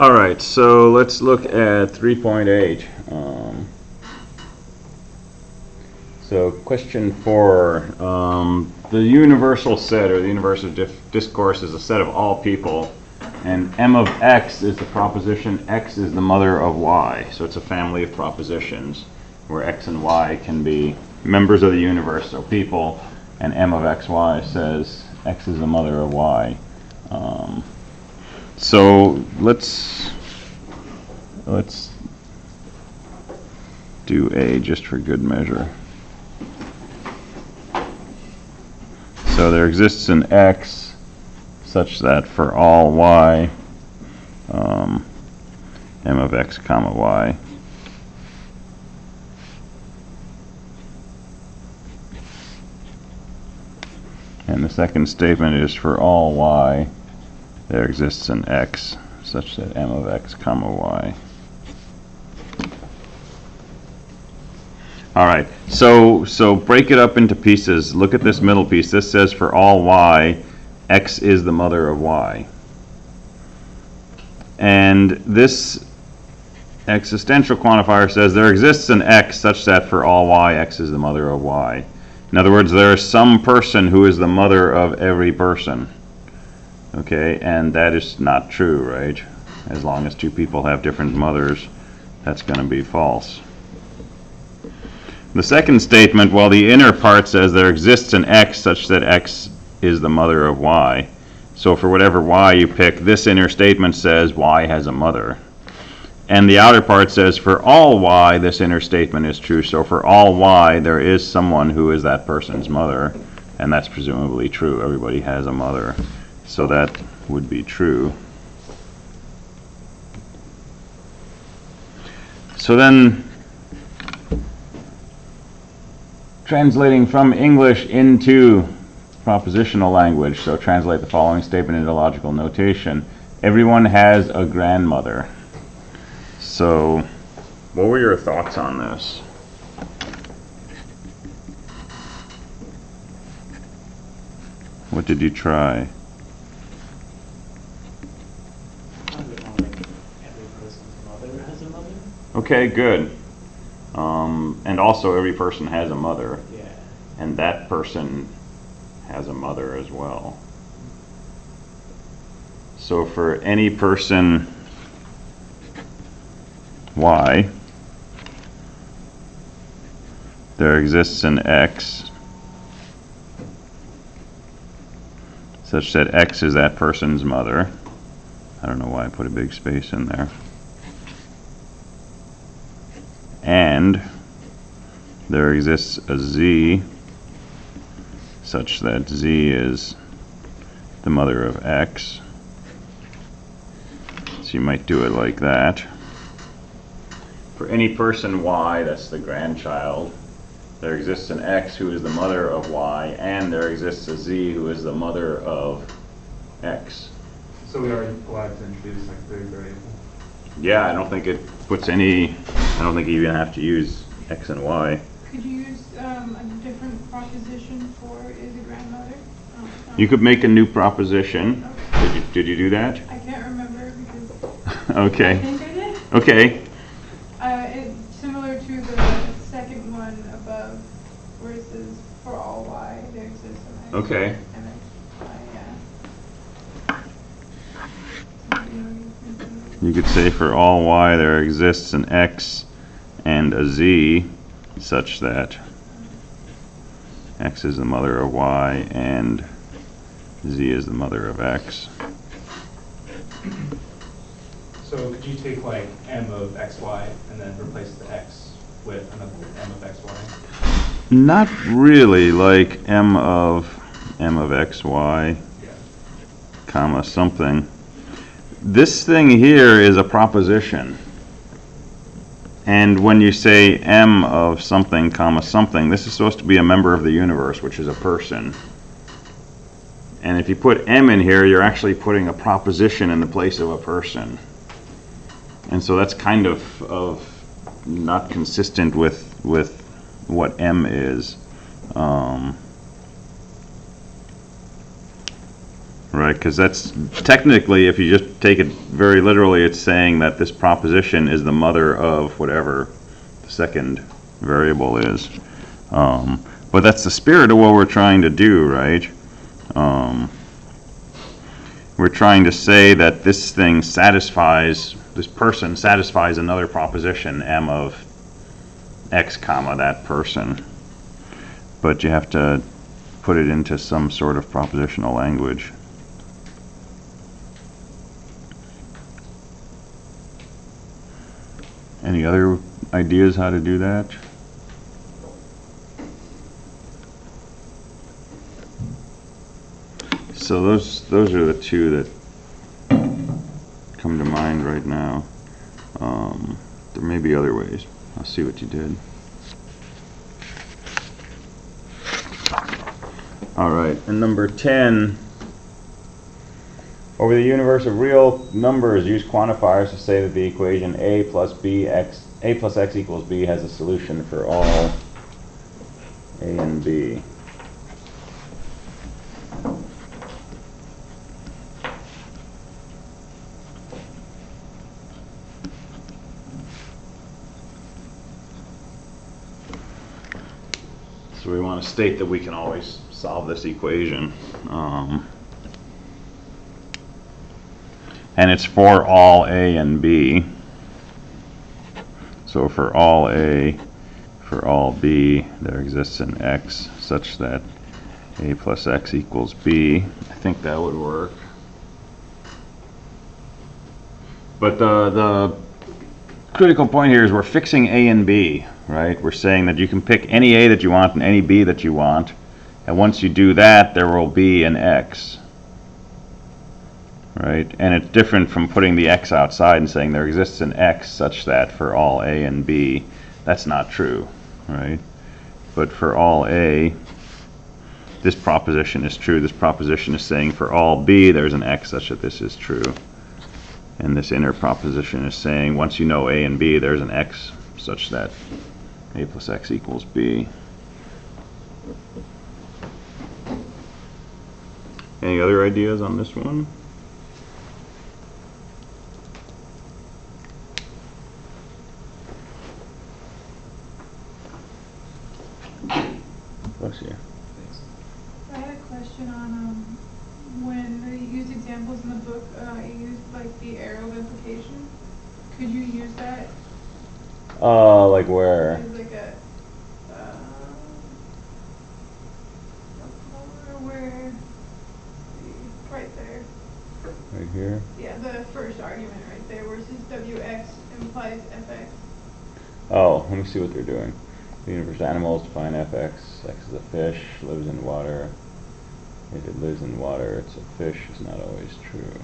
All right, so let's look at 3.8. So question 4, the universal set or the universal discourse is a set of all people, and M of X is the proposition X is the mother of Y. So it's a family of propositions where X and Y can be members of the universe, so people, and M of XY says X is the mother of Y. So let's do A just for good measure. So there exists an X such that for all Y, M of X comma Y, and the second statement is for all Y, there exists an X such that M of X comma Y. All right, so break it up into pieces. Look at this middle piece. This says for all Y, X is the mother of Y. And this existential quantifier says there exists an X such that for all Y, X is the mother of Y. In other words, there is some person who is the mother of every person. Okay, and that is not true, right? As long as two people have different mothers, that's going to be false. The second statement, well, the inner part says there exists an X such that X is the mother of Y. So for whatever Y you pick, this inner statement says Y has a mother. And the outer part says for all Y, this inner statement is true. So for all Y, there is someone who is that person's mother, and that's presumably true. Everybody has a mother. So that would be true. So then, translating from English into propositional language, so translate the following statement into logical notation. Everyone has a grandmother. So, what were your thoughts on this? What did you try? Okay, good. And also every person has a mother. Yeah. And that person has a mother as well. So for any person Y, there exists an X such that X is that person's mother. I don't know why I put a big space in there. And there exists a Z such that Z is the mother of X. So you might do it like that. For any person Y, that's the grandchild, there exists an X who is the mother of Y, and there exists a Z who is the mother of X. So we are allowed to introduce like third variable? Yeah, I don't think it puts any, I don't think you even have to use X and Y. Could you use a different proposition for is a grandmother? You could make a new proposition. Okay. Did you do that? I can't remember because Okay. I think I did. Okay. It's similar to the second one above where it says for all Y there exists an X. Okay. And You could say for all Y there exists an X and a Z such that X is the mother of Y and Z is the mother of X. So could you take like M of XY and then replace the X with another M of XY? Not really, like M of XY, Yeah. comma something. This thing here is a proposition. And when you say M of something, comma something, this is supposed to be a member of the universe, which is a person. And if you put M in here, you're actually putting a proposition in the place of a person. And so that's kind of not consistent with what M is. Right, because that's technically, if you just take it very literally, it's saying that this proposition is the mother of whatever the second variable is. But that's the spirit of what we're trying to do, right? We're trying to say that this thing satisfies, this person satisfies another proposition, m of x comma that person. But you have to put it into some sort of propositional language. Any other ideas how to do that? So those are the two that come to mind right now. There may be other ways. I'll see what you did. All right, and number 10. Over the universe of real numbers, use quantifiers to say that the equation a plus x equals b has a solution for all a and b. So we want to state that we can always solve this equation. And it's for all a and b. So for all a, for all b, there exists an x such that a plus x equals b. I think that would work. But the critical point here is we're fixing a and b, right? We're saying that you can pick any a that you want and any b that you want. And once you do that, there will be an x. Right, and it's different from putting the x outside and saying there exists an x such that for all a and b. That's not true, right? But for all a, this proposition is true. This proposition is saying for all b, there's an x such that this is true. And this inner proposition is saying once you know a and b, there's an x such that a plus x equals b. Any other ideas on this one? Bless you. I had a question on when you use examples in the book, you used like the arrow of implication. Could you use that? Like where? As like a where? Right there. Right here? Yeah, the first argument right there, where it says wx implies fx. Oh, let me see what they're doing. The universe animals define fx. X is a fish, lives in water. If it lives in water, it's a fish. It's not always true.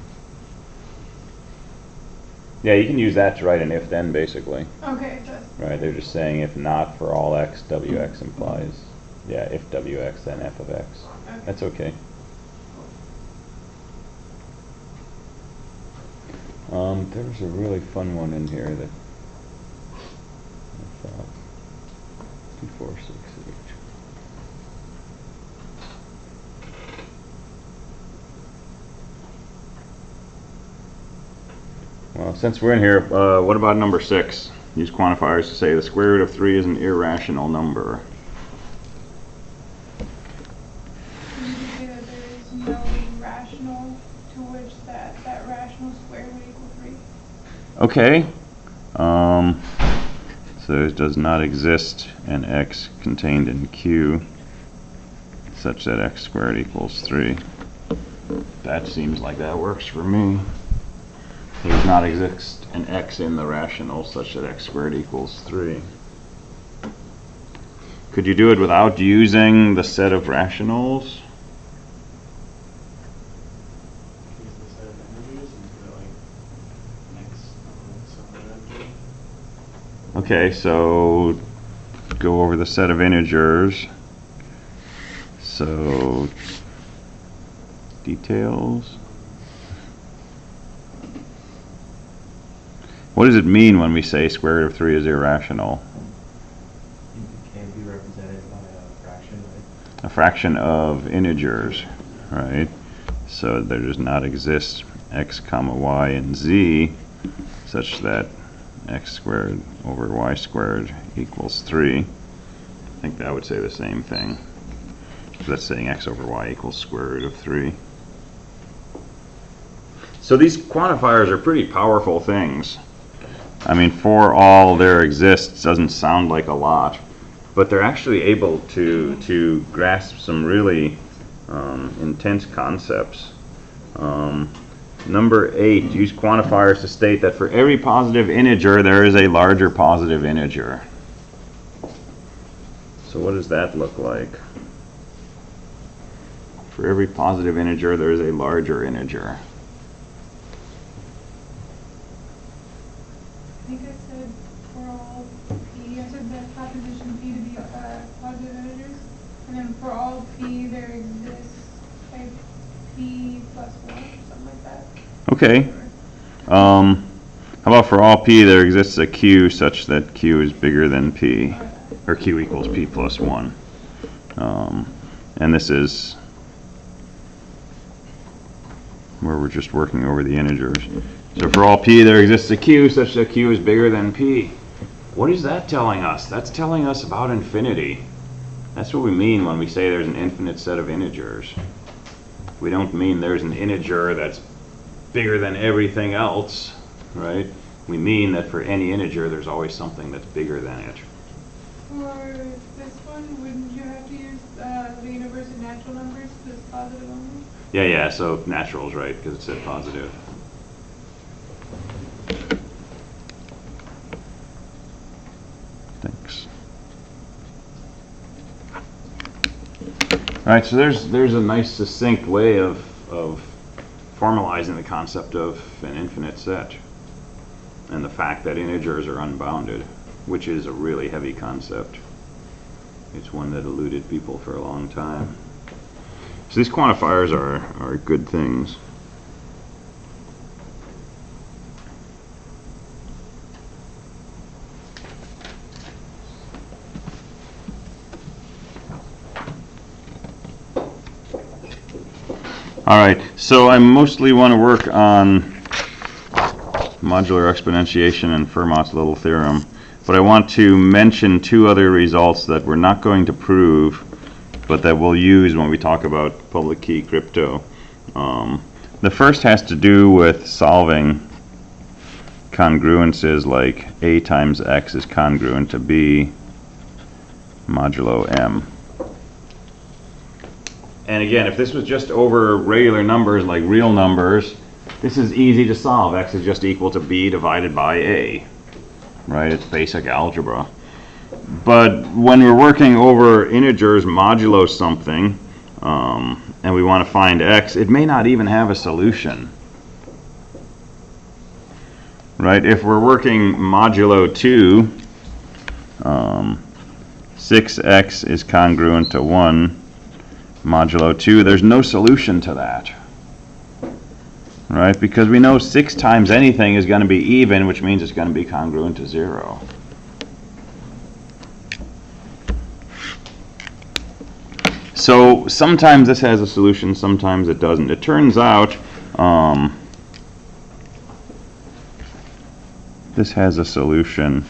Yeah, you can use that to write an if-then, basically. Okay, that's... Right, they're just saying if not for all x, wx implies, yeah, if wx, then f of x. Okay. That's okay. There's a really fun one in here that I thought. 2, 4, 6, 8. Well, since we're in here, what about number 6? Use quantifiers to say the square root of 3 is an irrational number. Can you say that there is no rational to which that rational square would equal 3? Okay. So there does not exist an x contained in Q such that x squared equals 3. That seems like that works for me. There does not exist an x in the rational such that x squared equals 3. Could you do it without using the set of rationals? Use the set of integers and put like x somewhere after. Okay, so go over the set of integers. So details. What does it mean when we say square root of 3 is irrational? It can be represented by a fraction, right? A fraction of integers, right? So there does not exist x comma y and z such that x squared over y squared equals 3. I think that would say the same thing. So that's saying x over y equals square root of 3. So these quantifiers are pretty powerful things. I mean, for all there exists doesn't sound like a lot, but they're actually able to grasp some really intense concepts. Number 8, use quantifiers to state that for every positive integer there is a larger positive integer. So what does that look like? For every positive integer there is a larger integer. I think I said for all p, I said the proposition p to be positive integers, and then for all p there exists like p plus 1 or something like that. Okay. How about for all p there exists a q such that q is bigger than p, or q equals p plus 1. And this is where we're just working over the integers. So for all p there exists a q such that q is bigger than p. What is that telling us? That's telling us about infinity. That's what we mean when we say there's an infinite set of integers. We don't mean there's an integer that's bigger than everything else, right? We mean that for any integer there's always something that's bigger than it. For this one, wouldn't you have to use the universe of natural numbers because it's positive only? Yeah, so natural's right because it said positive. Thanks. All right, so there's a nice succinct way of formalizing the concept of an infinite set and the fact that integers are unbounded, which is a really heavy concept. It's one that eluded people for a long time. So these quantifiers are good things. All right, so I mostly want to work on modular exponentiation and Fermat's little theorem, but I want to mention 2 other results that we're not going to prove, but that we'll use when we talk about public key crypto. The first has to do with solving congruences like a times x is congruent to b modulo m. And again, if this was just over regular numbers like real numbers, this is easy to solve. X is just equal to b divided by a, right? It's basic algebra. But when we're working over integers modulo something, and we want to find x, it may not even have a solution, right? If we're working modulo 2, 6x is congruent to 1 modulo 2, there's no solution to that, right? Because we know 6 times anything is going to be even, which means it's going to be congruent to 0. So sometimes this has a solution, sometimes it doesn't. It turns out this has a solution.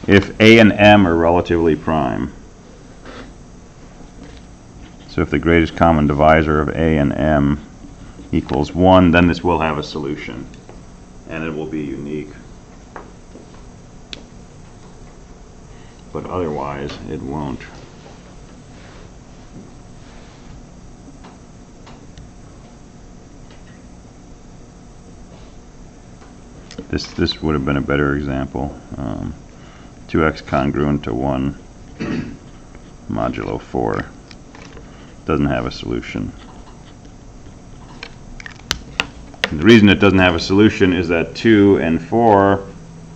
If a and m are relatively prime. So if the greatest common divisor of a and m equals 1, then this will have a solution, and it will be unique. But otherwise, it won't. This would have been a better example. 2x congruent to 1 modulo 4 doesn't have a solution. And the reason it doesn't have a solution is that 2 and 4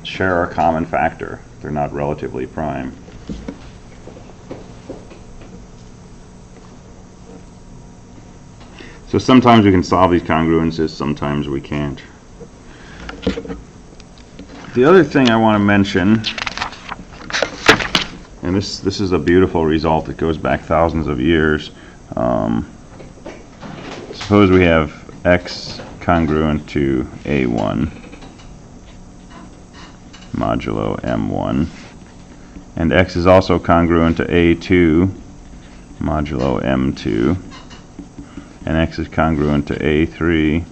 share a common factor. They're not relatively prime. So sometimes we can solve these congruences, sometimes we can't. The other thing I want to mention And this is a beautiful result. It goes back thousands of years. Suppose we have x congruent to a1 modulo m1, and x is also congruent to a2 modulo m2, and x is congruent to a3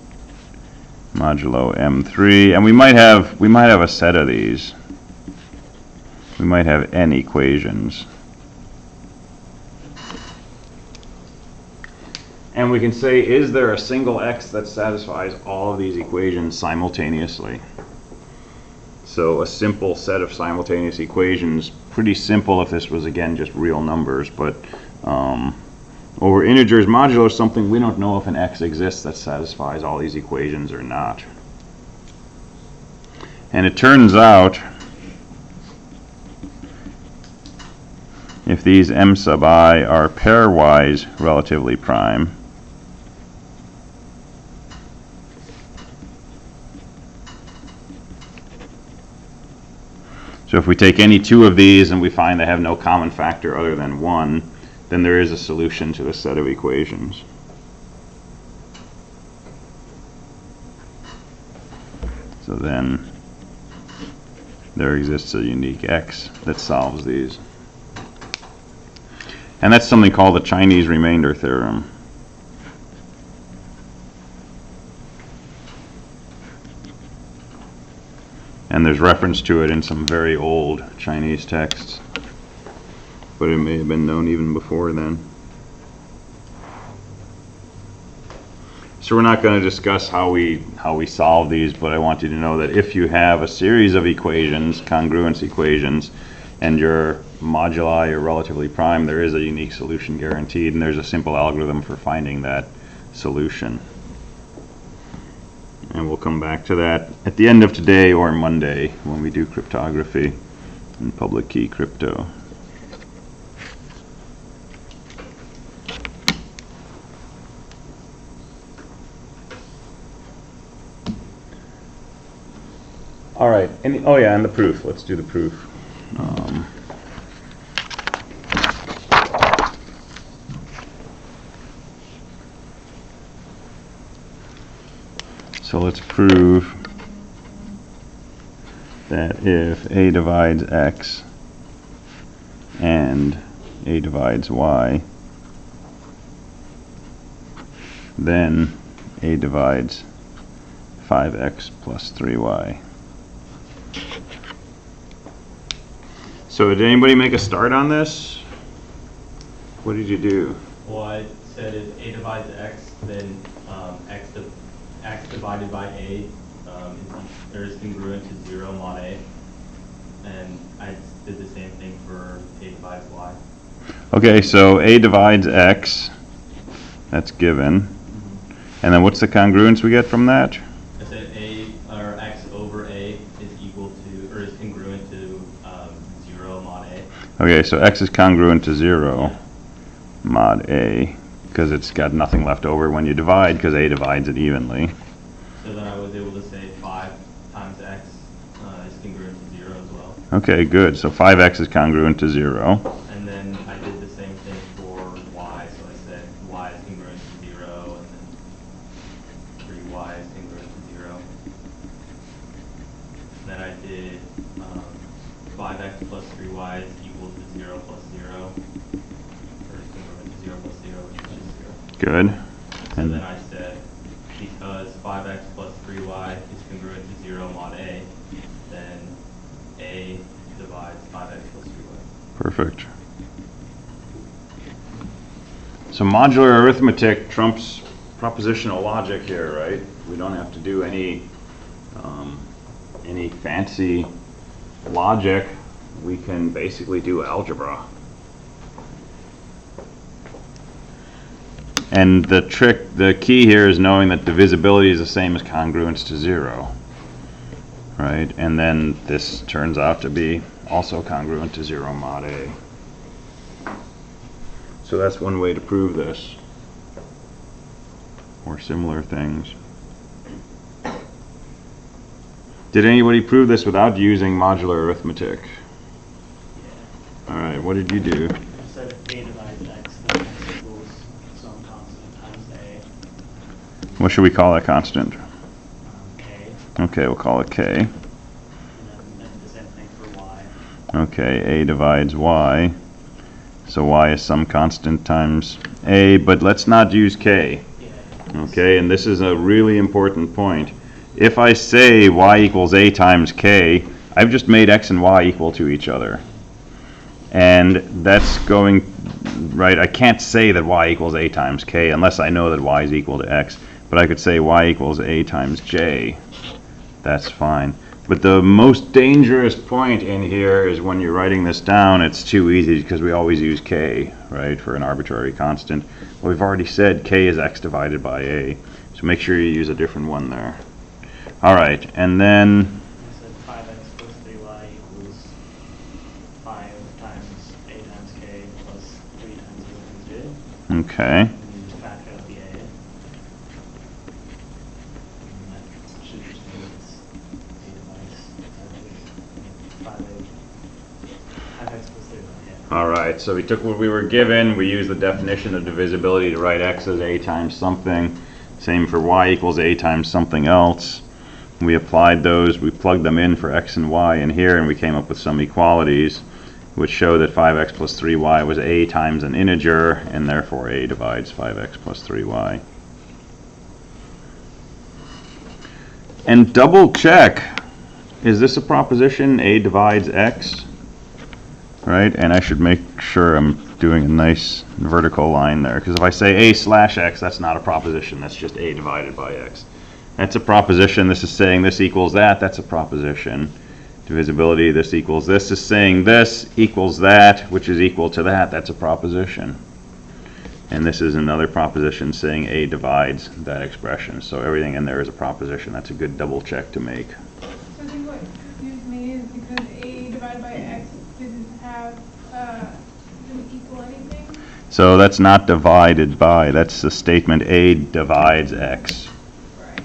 modulo m3, and we might have a set of these. We might have n equations. And we can say, is there a single x that satisfies all of these equations simultaneously? So a simple set of simultaneous equations, pretty simple if this was, again, just real numbers, but over integers modulo something, we don't know if an x exists that satisfies all these equations or not. And it turns out, if these m sub I are pairwise relatively prime, so if we take any two of these and we find they have no common factor other than 1, then there is a solution to the set of equations. So then there exists a unique x that solves these. And that's something called the Chinese remainder theorem. And there's reference to it in some very old Chinese texts, but it may have been known even before then. So we're not going to discuss how we solve these, but I want you to know that if you have a series of equations, congruence equations, and your moduli are relatively prime, there is a unique solution guaranteed, and there's a simple algorithm for finding that solution. And we'll come back to that at the end of today or Monday when we do cryptography and public key crypto. All right. Oh yeah, and the proof. Let's do the proof. So let's prove that if A divides X and A divides Y, then A divides 5x plus 3y. So did anybody make a start on this? What did you do? Well, I said if A divides X, then X divided by A is congruent to 0 mod A. And I did the same thing for A divides Y. Okay, so A divides X, that's given. And then what's the congruence we get from that? I said A, or X over A is equal to, or is congruent to 0 mod A. Okay, so X is congruent to 0 mod A, because it's got nothing left over when you divide, because A divides it evenly. So then I was able to say 5 times X is congruent to 0 as well. Okay, good. So 5x is congruent to 0. And then I did the same thing for Y. So I said Y is congruent to 0, and then 3Y is congruent to 0. Then I did 5x plus 3y is equal to 0 plus 0. Or is congruent to 0 plus 0, which is 0. Good. So And then I said, because 5x plus 3y is congruent to 0 mod A, then A divides 5x plus 3y. perfect. So modular arithmetic trumps propositional logic here, right? We don't have to do any fancy logic. We can basically do algebra. And the key here is knowing that divisibility is the same as congruence to 0, right? And then this turns out to be also congruent to 0 mod A. So that's one way to prove this, or similar things. Did anybody prove this without using modular arithmetic? All right. What did you do? You said if A divides X, then X equals some constant times A. What should we call that constant? A. Okay, we'll call it K. And then the same thing for Y. Okay, A divides Y. So Y is some constant times A, but let's not use K. Yeah. Okay, and this is a really important point. If I say Y equals A times K, I've just made X and Y equal to each other. And that's going, right, I can't say that Y equals A times K unless I know that Y is equal to X. But I could say Y equals A times J. That's fine. But the most dangerous point in here is when you're writing this down, it's too easy because we always use K, right, for an arbitrary constant. Well, we've already said K is X divided by A. So make sure you use a different one there. All right, and then You said 5x plus 3y equals 5 times A times K plus 3 times A times J. okay. And you just factor out the A. And that should just mean it's A divides 5x plus 3y, yeah. All right, so we took what we were given, we used the definition of divisibility to write X as A times something. Same for Y equals A times something else. We applied those, we plugged them in for X and Y in here, and we came up with some equalities, which show that 5x plus 3y was A times an integer, and therefore A divides 5x plus 3y. And double check, is this a proposition, A divides X? Right, and I should make sure I'm doing a nice vertical line there, because if I say A slash X, that's not a proposition, that's just A divided by X. That's a proposition, this is saying this equals that, that's a proposition. Divisibility, this equals this is saying this equals that, which is equal to that, that's a proposition. And this is another proposition saying A divides that expression. So everything in there is a proposition. That's a good double check to make. So I think what confused me is because A divided by X didn't have, didn't equal anything. So that's not divided by, that's the statement A divides X. Right.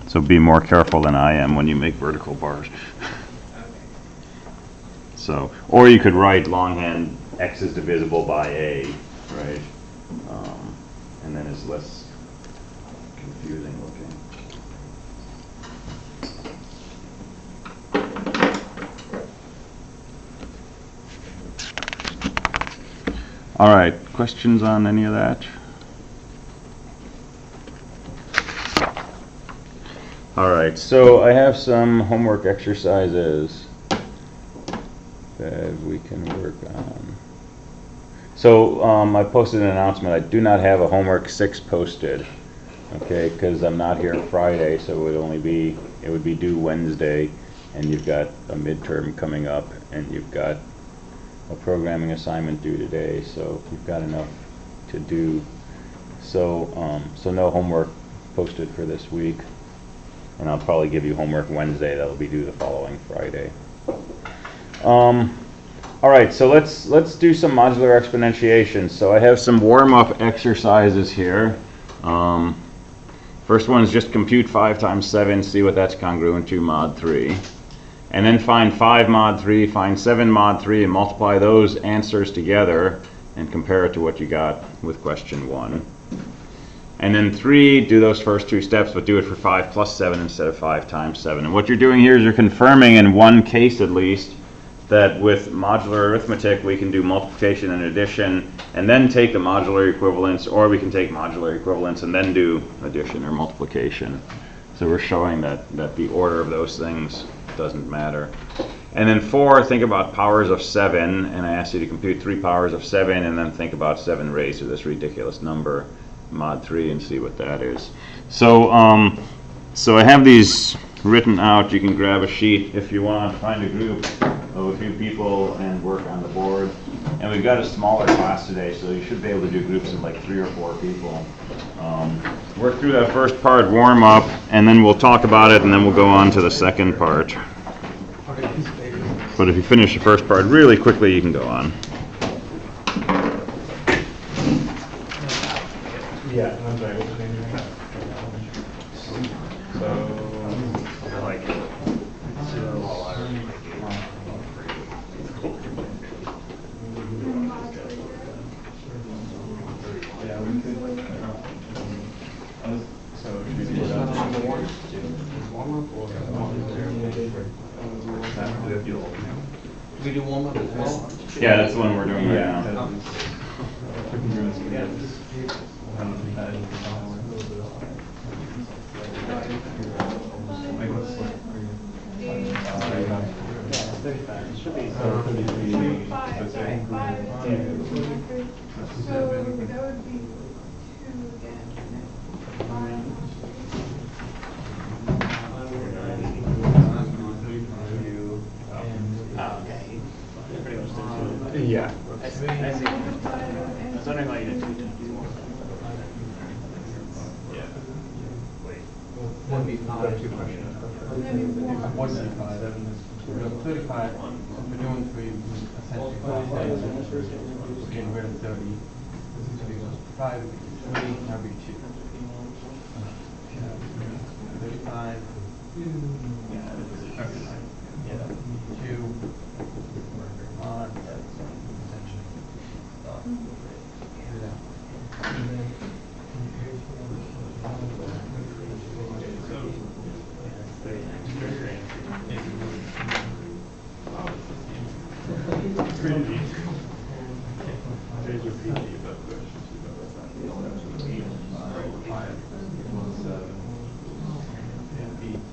So be more careful than I am when you make vertical bars. Okay. So, or you could write longhand X is divisible by A, right? And then it's less confusing looking. All right, questions on any of that? All right, so I have some homework exercises that we can work on. So I posted an announcement. I do not have a homework 6 posted, okay, because I'm not here Friday, so it would be due Wednesday, and you've got a midterm coming up, and you've got a programming assignment due today, so you've got enough to do. So so no homework posted for this week, and I'll probably give you homework Wednesday. That'll be due the following Friday. All right, so let's do some modular exponentiation. So I have some warm-up exercises here. First one is just compute 5 times 7, see what that's congruent to mod 3. And then find 5 mod 3, find 7 mod 3, and multiply those answers together and compare it to what you got with question 1. And then 3, do those first 2 steps, but do it for 5 plus 7 instead of 5 times 7. And what you're doing here is you're confirming in one case at least that with modular arithmetic we can do multiplication and addition and then take the modular equivalence, or we can take modular equivalence and then do addition or multiplication. So we're showing that the order of those things doesn't matter. And then 4, think about powers of 7, and I asked you to compute 3 powers of 7 and then think about 7 raised to this ridiculous number, mod 3, and see what that is. So so I have these written out. You can grab a sheet if you want, find a group of a few people and work on the board. And we've got a smaller class today, so you should be able to do groups of like 3 or 4 people. Work through that first part, warm up, and then we'll talk about it, and then we'll go on to the second part. But if you finish the first part really quickly, you can go on. Yeah, I'm sorry, what's your name again? So, I like it. We do warm up as well? Yeah, that's the one we're doing right now. Yeah, 35. It should be. Five, so that would be 2 again, and then 5. Oh, okay. Pretty much did 2. Yeah. I see. I was wondering why you did 2 times. One be five. Two questions. And then 1. 35. We're doing 3, essentially 5 days. We're getting rid of 30. 5 would be 3, that would be 2. 35. Yeah. 2. On. Essentially.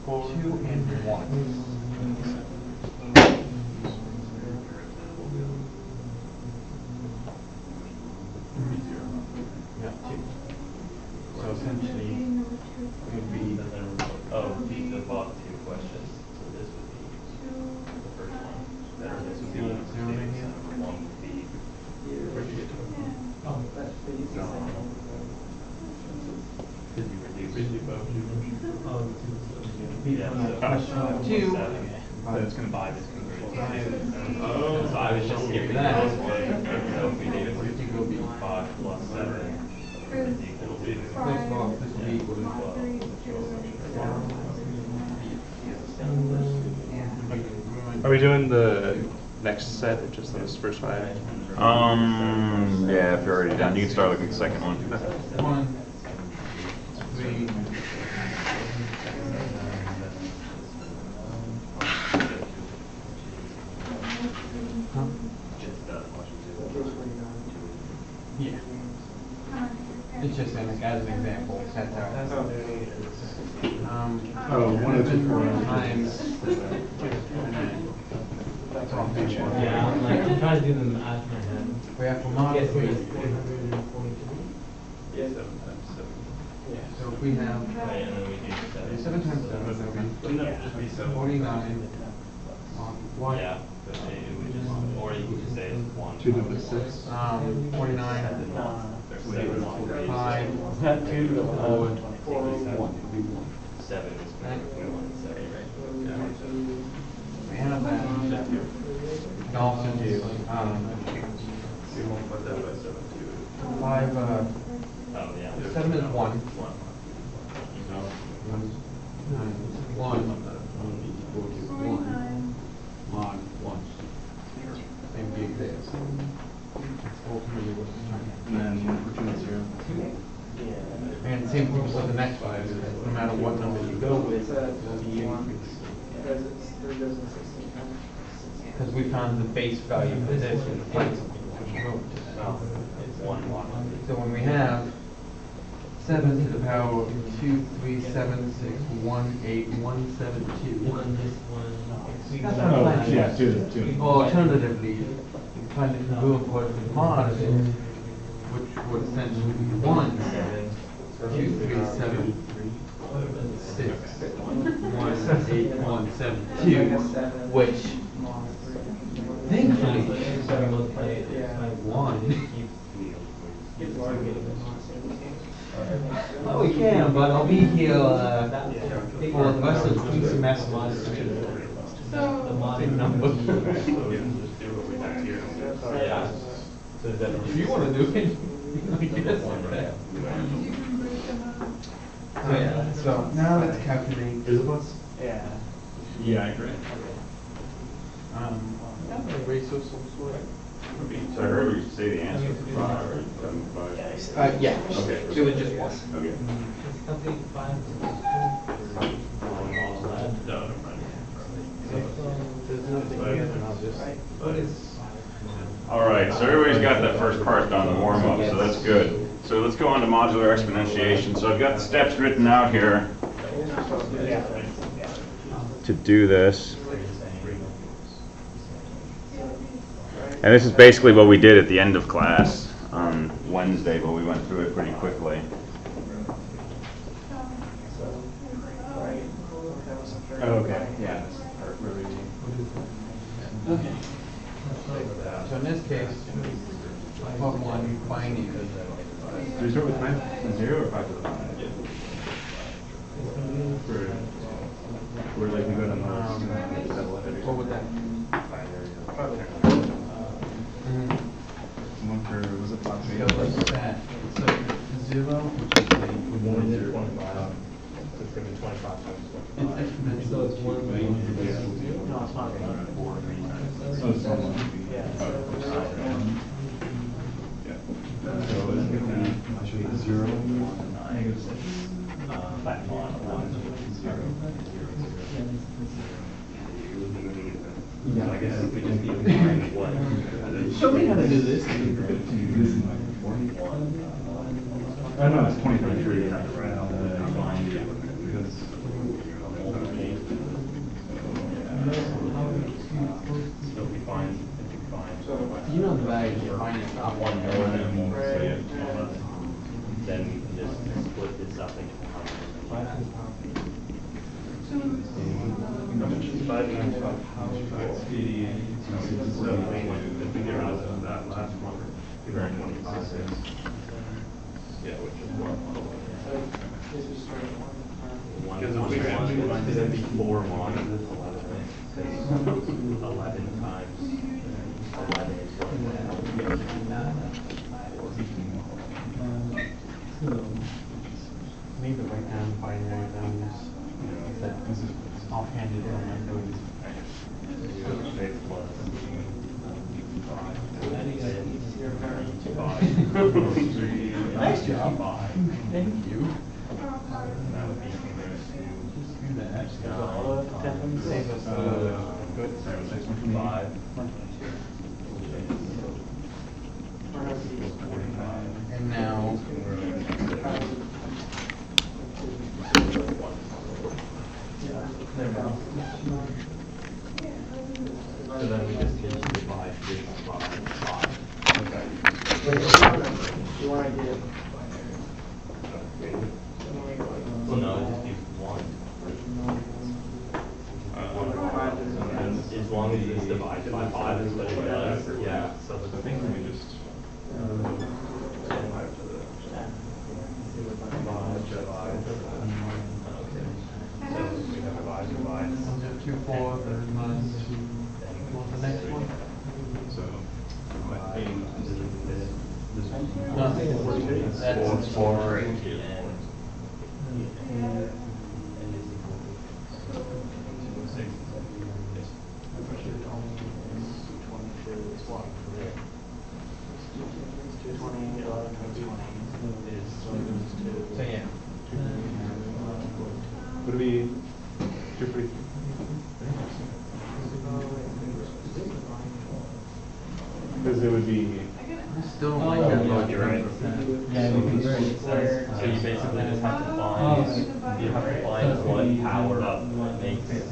Four, 2 and 1. Yeah, 2. So essentially, it would be Oh, these are both 2 questions, so this would be the first one. Better, this would be 1 would be. Did you reduce? Yeah, so question 2. So it's going to buy this congruence. Oh. So I was just skipping That. this one. So if we did it with 5 plus 7 is equal to. First of all, this would be equal to Are we doing the next set or just those first 5? Yeah, if you're already done, you can start looking at the second one. 1, 3. Yeah. It's just an, as an example, that's how. One of the 2 times. Yeah, I'm trying to do them out of my head. We have to modify. 342. Yeah, 7 times 7. So if we have Right, and then we do 7 times 7, No, just be 7. 49. One. Yeah, but it would just, or you could just say it's 1. 2 to 6. 49. There's 7. 5. 2, 1. 7 is going to be 1 7, right? We have that. We can also do, 5, Oh, yeah. 7 is 1. 1. 1. 49. On 1. Same big there. That's ultimately what we're trying to do. And then 1 to 0. And same thing with the next 5, is that no matter what number you go with, because we found the base value for this and find something to go with this. It's 1 1. So when we have 7 to the power of 2, 3, 7, 6, 1, 8, 1, 7, 2. That's what I'm Oh, yeah, 2. Or alternatively, find the congruent part of the mod of it, which would essentially be 1, 2, 3, 7, 6, 1, 8, 1, 7, 2, which thankfully is 1. Well, we can, but I'll be here for the rest of the 2 semesters. So, Big number. Yeah. So is that if you want to do it, you can guess like that. you can break them up. So yeah, so now let's calculate. Is it plus? Yeah. Yeah, I agree. Ratio some sort. So I heard you say the answer for 5, right? Yeah. Okay. It was just 1. Okay. It's complete 5. right, so everybody's got that first part done, the warm-up, so that's good. So let's go on to modular exponentiation. So I've got the steps written out here to do this. And this is basically what we did at the end of class on Wednesday, but we went through it pretty quickly. Oh, okay, yeah. Okay. So in this case, part one, finding. Do we start with 5 to 0 or 5 to the 5? We're like we go to What would that? One for, was it 5 So what's that? So 0, which is the 1 to 25. So it's going to be 25 times 1. it's exponential. So it's 1 by 1. No, it's not. 4 3 times. So it's 1. Yeah. So it's going to be actually 0, 1, 9, 6. 5, 1, 0, 0. Yeah, I guess we just need to find what. Show me how to do this. Oh no, it's 2033. You know the value of finance not one Then we can just split this up into Because if we then be 4 1. 11 times 11 is Maybe write down binary values. That offhanded on my notes. Nice job. Thank you. Save us And now. So then we just divide this by 5. You want to get. Well, no, it just be 1. As long as this divides by 5 is what it does. Yeah. So I think we just. Divide. 2, 4, minus 2. What's the next one? So, No, that's 4 and 2. So yeah. would it be 243? Because it would be. Still don't like that logic. You're right. Yeah, it would be very So you basically just have to find, you have to find what power up makes it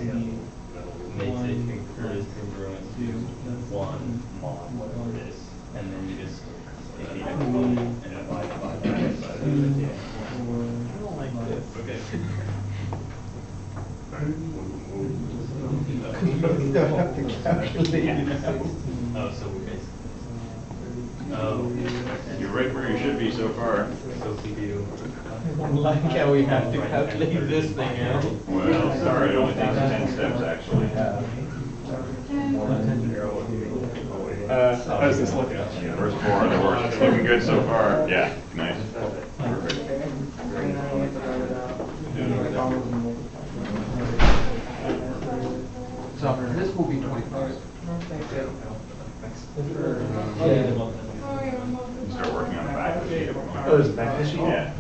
congruent to 1 mod whatever it is, and then you just take the exponent and divide it by the other side of it. I don't like this. Okay. Oh, so we basically. Oh. You're right where you should be so far. So we do. Like how we have to calculate this thing out. Well, sorry, it only takes 10 steps actually. How's this looking? First 4 are the worst. It's looking good so far. Yeah, nice. Perfect. So this will be 25. Start working on the back of the sheet. Oh, is it back this sheet? Yeah.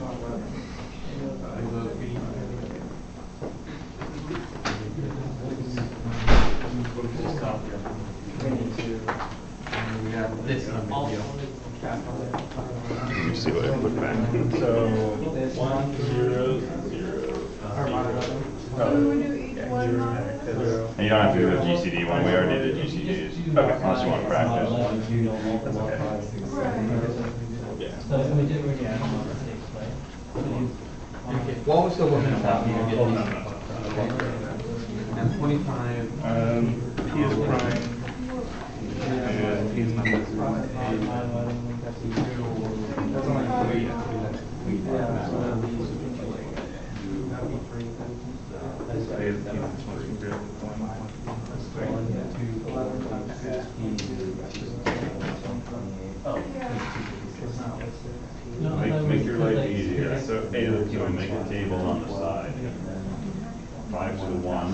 We have this number. Let me see what I put back. So 1, 0, 0. So we would do each one model? Zero. And you don't have to do the GCD one, we already did the GCDs. Okay. Unless you want to practice. What was the one about? Oh, no. And 25. P is prime. And P is number. That's only 3. Make your life easier. So make a table on the side. 5 to the 1.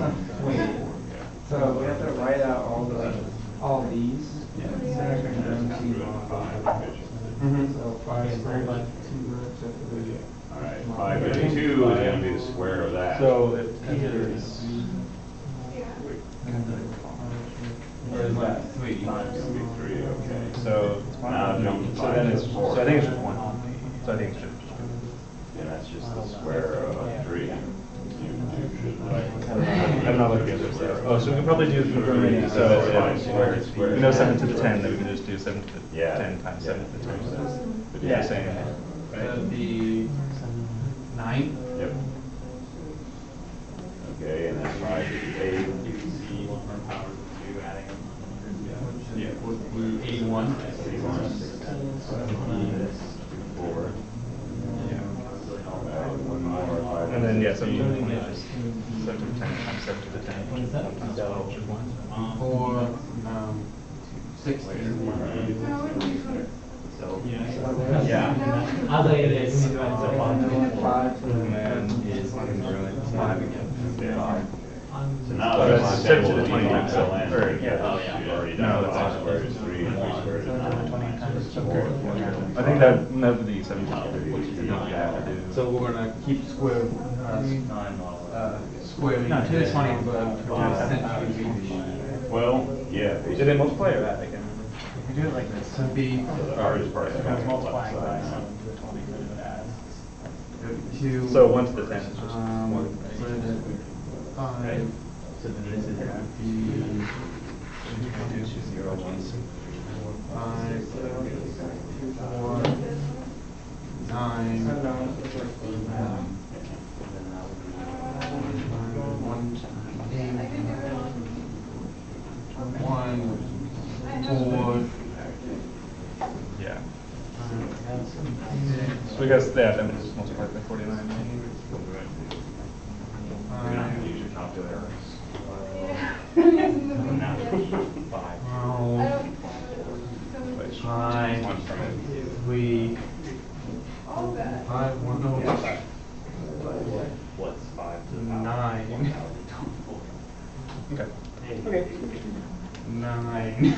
So we have to write out all these. So 5 squared by 2 Alright, 552 is going to be the square of that. So if P is. Or is that 3 times? It's going to be 3, okay. So Now jump to 5. So then it's, to 4. so I think it's just 1. So I think it's just. And that's just the square of 3. You should I'm not looking at this. Oh, so we can probably do congruent. So Square. we know 7 to the 10, then we can just do 7 to the Yeah. 10 times 7 to the 10. But Yeah, same. Right? That'd be 9. Yep. Okay, and then 558. Yeah, would be 81. 81. 4. One more. And then, yeah, 7 to the 20 is just 7 to the 10 times 7 to the 10. What is that? Or 60. Yeah. I'll tell you this. And then is congruent 5 again. Yeah. So now So there's that's 5 7 to tables the 20 you times fill in. or, yeah. Oh, yeah. You've already No, done that's 5 not. squared is 3 and 3 squared is 9. I think that would be 7 to the 20. Yeah. So we're gonna keep square, squaring No, to 20, yeah. but essentially Well, yeah. Did they multiply or add again? If you do it like this. to be So the hardest part is going to Multiplying by multiply. 7 to the 20, but it would add. 2. So 1 to the 10 is just 1. 5. So then this is half. 5, 4, 9, 1, 4, Yeah. So I guess that then just multiply by 49. You're not going to use your calculator. Five, 3, All that. 5, 1, no, What's 5 to the power? 9, Okay. 9.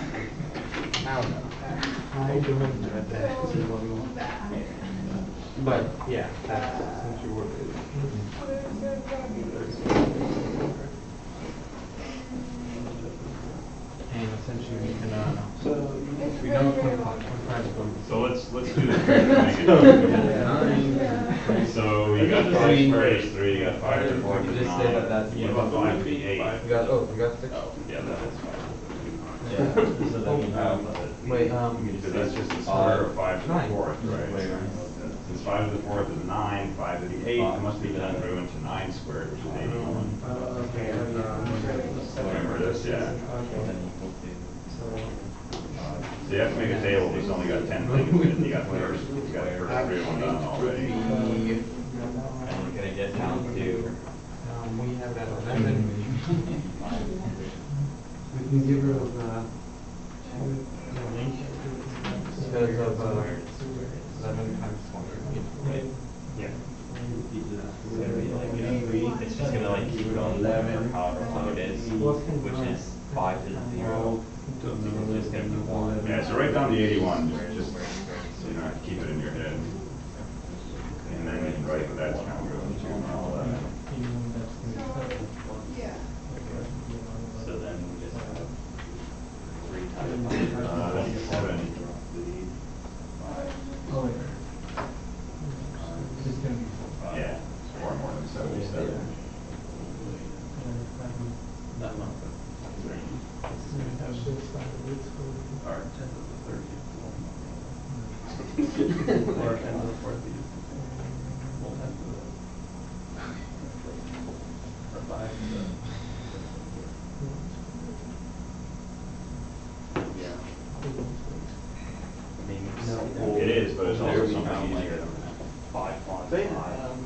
But yeah, that's essentially what it is. And essentially we can, we know 25 is going So let's do this. Make it- 9. So you got 5 squared is 3, you got 5 to 4 is 9. Just say that that's- What about 5 to the 8? We got 6. Yeah, that's fine. Wait, Because that's just the square of 5 to the 9. 4th, right? Since 5 to the 4th is 9, 5 to the 8th must be congruent to 9 squared, which is 81. Remember this, yeah. So you have to make a table that's only got 10 things in it. You got the first 3 of them done already. We, And we're gonna get down to. we have that 11. We can get rid of 2 because of 11 times 20. Yeah. It's just gonna like keep going 11 or however long it is, which is 5 to the 0. So it's just gonna be 1. Yeah, so write down the 81, just so you don't have to keep it in your head. And then you can write that that's congruent to 11. Yeah. So then we just have 3 times. That's 7. Or 10 to the 30th. Or 10 to the 40th. Well, 10 to the. Or 5 to the. It is, but it's also something found like easier. 5 plus 5.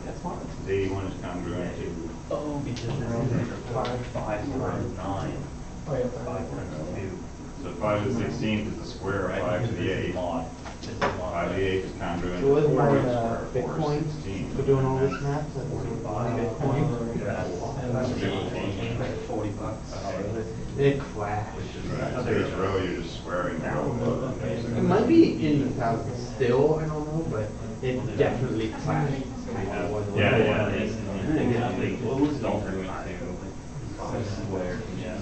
That's smart. 81 is congruent to. Oh, because they're all there. 5 times 9. 5 times 2. So 5 to the 16th is the square of 5 to the 8th. Mod. 5 to the 8th is congruent So to wasn't 4 that square of 4 Bitcoin is 16. for doing all this math? That was Bitcoin? $40. It crashed. Right, so each row you're just squaring the row above. It might be in the thousands still, I don't know, but it definitely crashed. Yeah, yeah. Those don't congruent to square. Yeah.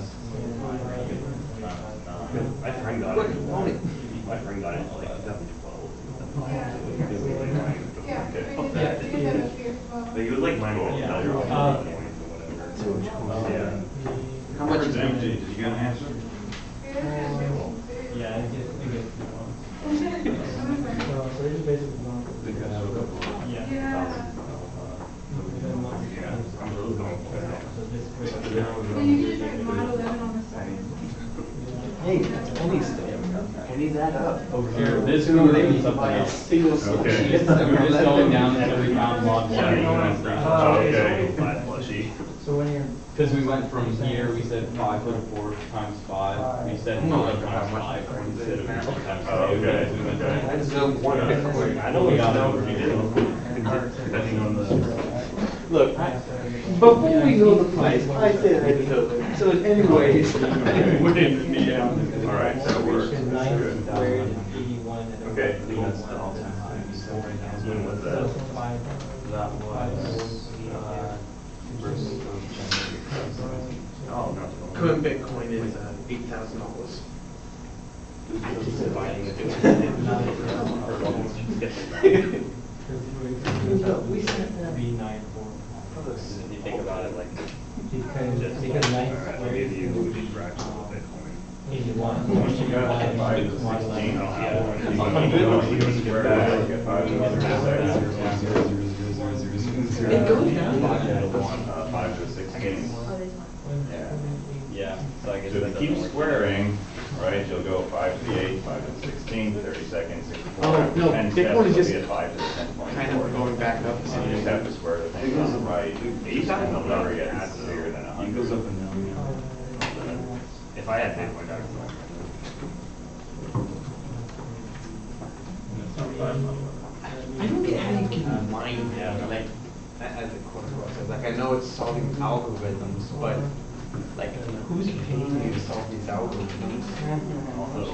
My friend got it. My friend got it in like 2012. Yeah, Okay. we did that here as well. Like, it was like mine was Yeah. or whatever. Yeah. How much is empty? Did you get an answer? Yeah, it gets yeah. Yeah. I'm really going for it. Then you just like model 11 on the side. Hey, pennies add up. Here, this one They is need to something buy a else. single Okay. solution. We're just going down until we found log one. Okay. So when you're. Because we went from here, we said 5 to the 4 times 5. We said 5 times 5 instead of 4 times 2. Oh, okay, We went okay. That's the one. I know we got over you did. Depending on the. Look, before we know the price, I said I took it. So anyways. All right, that works. Good. Okay. That's the all-time high. When was that? That was, Oh, no. Current Bitcoin is $8,000. Dividing it. We said that. B9 If you think about it, like, Because just like, nine alright, I'll give you the fractional Bitcoin. 81. Five to the 16. It goes down. 5 to the 16. Yeah. Yeah, so I guess So if that you keep doesn't work. squaring, right, you'll go 5 to the 8th, 5 to the 16th, 30 seconds, 64. Oh, no, 10 Bitcoin steps, is it'll just be at 5 to the 10.4. Kind of going back up. So you just have to square the thing on the right. Each time they'll never get bigger than it 100. goes up and down. If I had Bitcoin, I would. I don't get how you can mine like as a core process. Like I know it's solving algorithms, but like who's paying you to solve these algorithms? Also,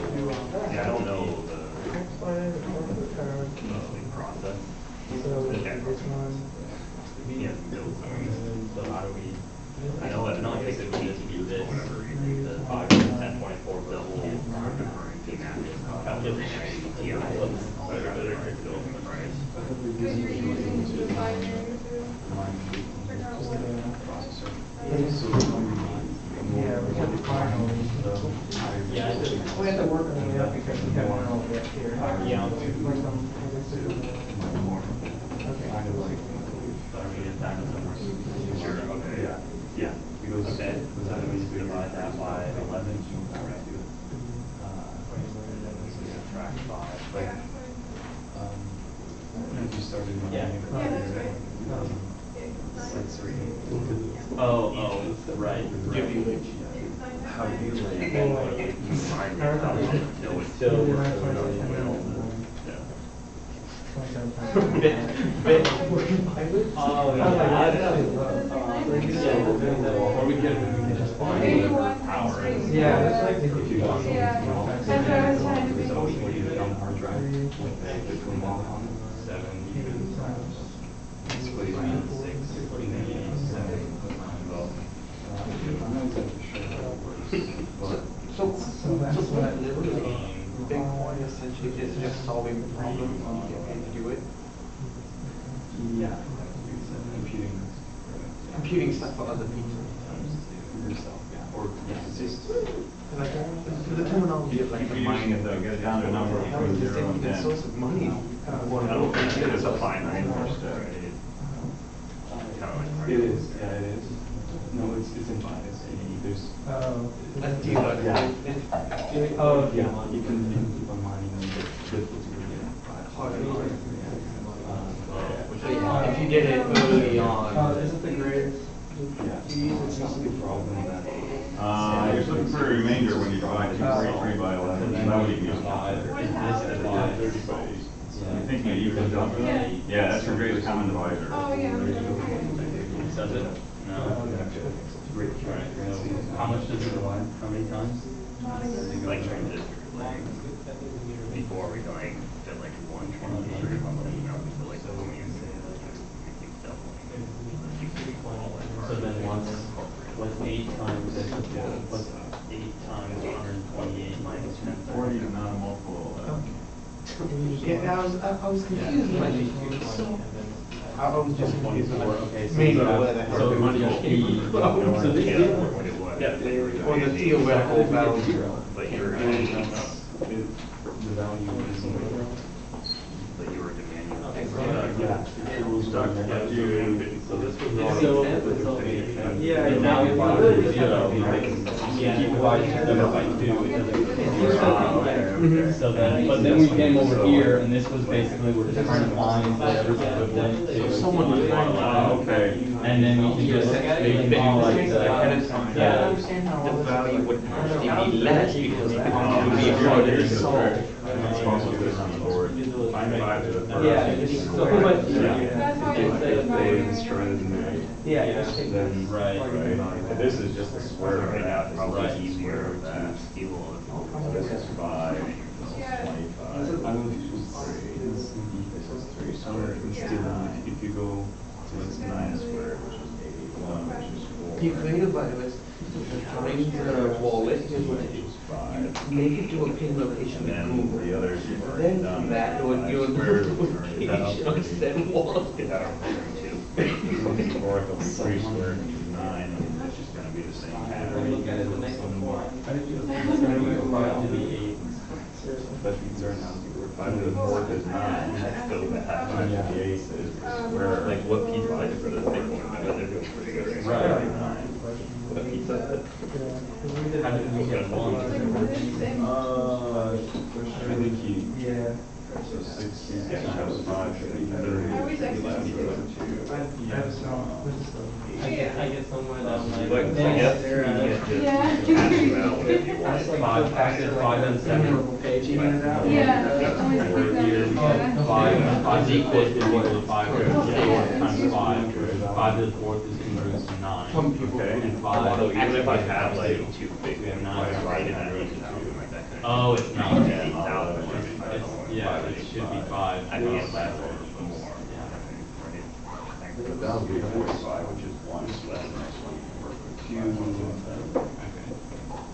yeah, I don't know the process. He hasn't built something. So how do we? I know it takes a week to do this, the 5 to 10.4 the whole calculation. Yeah. Because you're using the binary to figure out what. Yeah, I just. We have to work on it because we have one over here. Yeah. Sure, okay, yeah. Yeah. Okay, so then we divide that by 11. Subtract 5. Yeah. You started. Yeah. Oh, right. How do you like? No, it's So, oh, Or we can just find hours. Yeah, that's like the. Yeah, that's what I was trying to think. So what Bitcoin essentially is just solving the problem and you get paid to do it. Yeah. Computing. Computing stuff for other people. Yourself, yeah. or, yeah, it's just, Like, the terminology of like the mining, Get it down to a number that was between just 0 and a 10. source of money. I don't think it's a finite first, right? it is, yeah, it is. No, it's infinite, there's. That's deep, but Yeah. Oh, Yeah, you can keep on mining them, but difficult to get. harder and harder. Yeah. Yeah, if you get it early on. Is it the greatest? Yeah, it's not a big problem that. You're looking for a remainder when you divide 243 by 11, so that would even use calculator. You're thinking of even number. Yeah, that's your greatest common divisor. Oh, yeah. Does it? No. Great. How much does it divide? How many times? Like trying to, like, before we like, did like 128 or something, now we feel like the way you say it, like, keep doubling. So then what's 8 times, what's 8 times 128 minus 10? 40 is not a multiple. Yeah, I was confused when I did it, so. I was just confused with Okay, so maybe the- where the hell so it money was. P, So this Yeah, is- what it was. Yeah. Or the theoretical value. But you were, The value is. but you were demanding. Yeah. So this was. yeah, and now it's not 0. Yeah, keep dividing them by 2, it doesn't. So then, but then we came over here, and this was basically, we're just trying to find whatever's equivalent to. Someone was trying to- Okay. And then we can just, they can do like Yeah, the value would actually be less because the function would be harder to solve. It's also this on the board. Find 5 to the first. Yeah, so much. That's how you say Yeah. Then. Right. Right. This is just the square of Right now, that. it's probably This is the easier square of that. to steal all This is 5, Yeah. 25. I don't think it's This is 3 I don't think it's still, if you go to This is 9 squared, which is 81, which is 4. You create by the find the wallet, Which is 5. make it to a pin location And then with the Google. others you've already Then done. that would your notification on send wallet. Get that out too. Fourth will be 3 squared, which is 9, and it's just gonna be the same pattern. but these are now. 5 to the 4th is 9. That's so bad. 5 to the 8th is the square. Like what pizza I did for the big one, I bet they're doing pretty good right now. Right. 9. What pizza? How did we get one? I think he, Yeah. so 6 times 5 should be 30. I always like Left to equal see to I have some. I get somewhere down like. Like, I guess you can just Yeah. ask them out whatever you want. 5 and 7. Yeah, I always think that. Yeah. 5 equals to 5 times 5. 5 to the 4th is congruent to 9. Okay. And So 5. even if I have like 2 big ones, Nine. I write it underneath the two, like that kind of. Oh, it's not. Yeah, 8,000. Yeah, it should be 5. I can get less or more. That would be 45, which is 1 less than next one. Okay.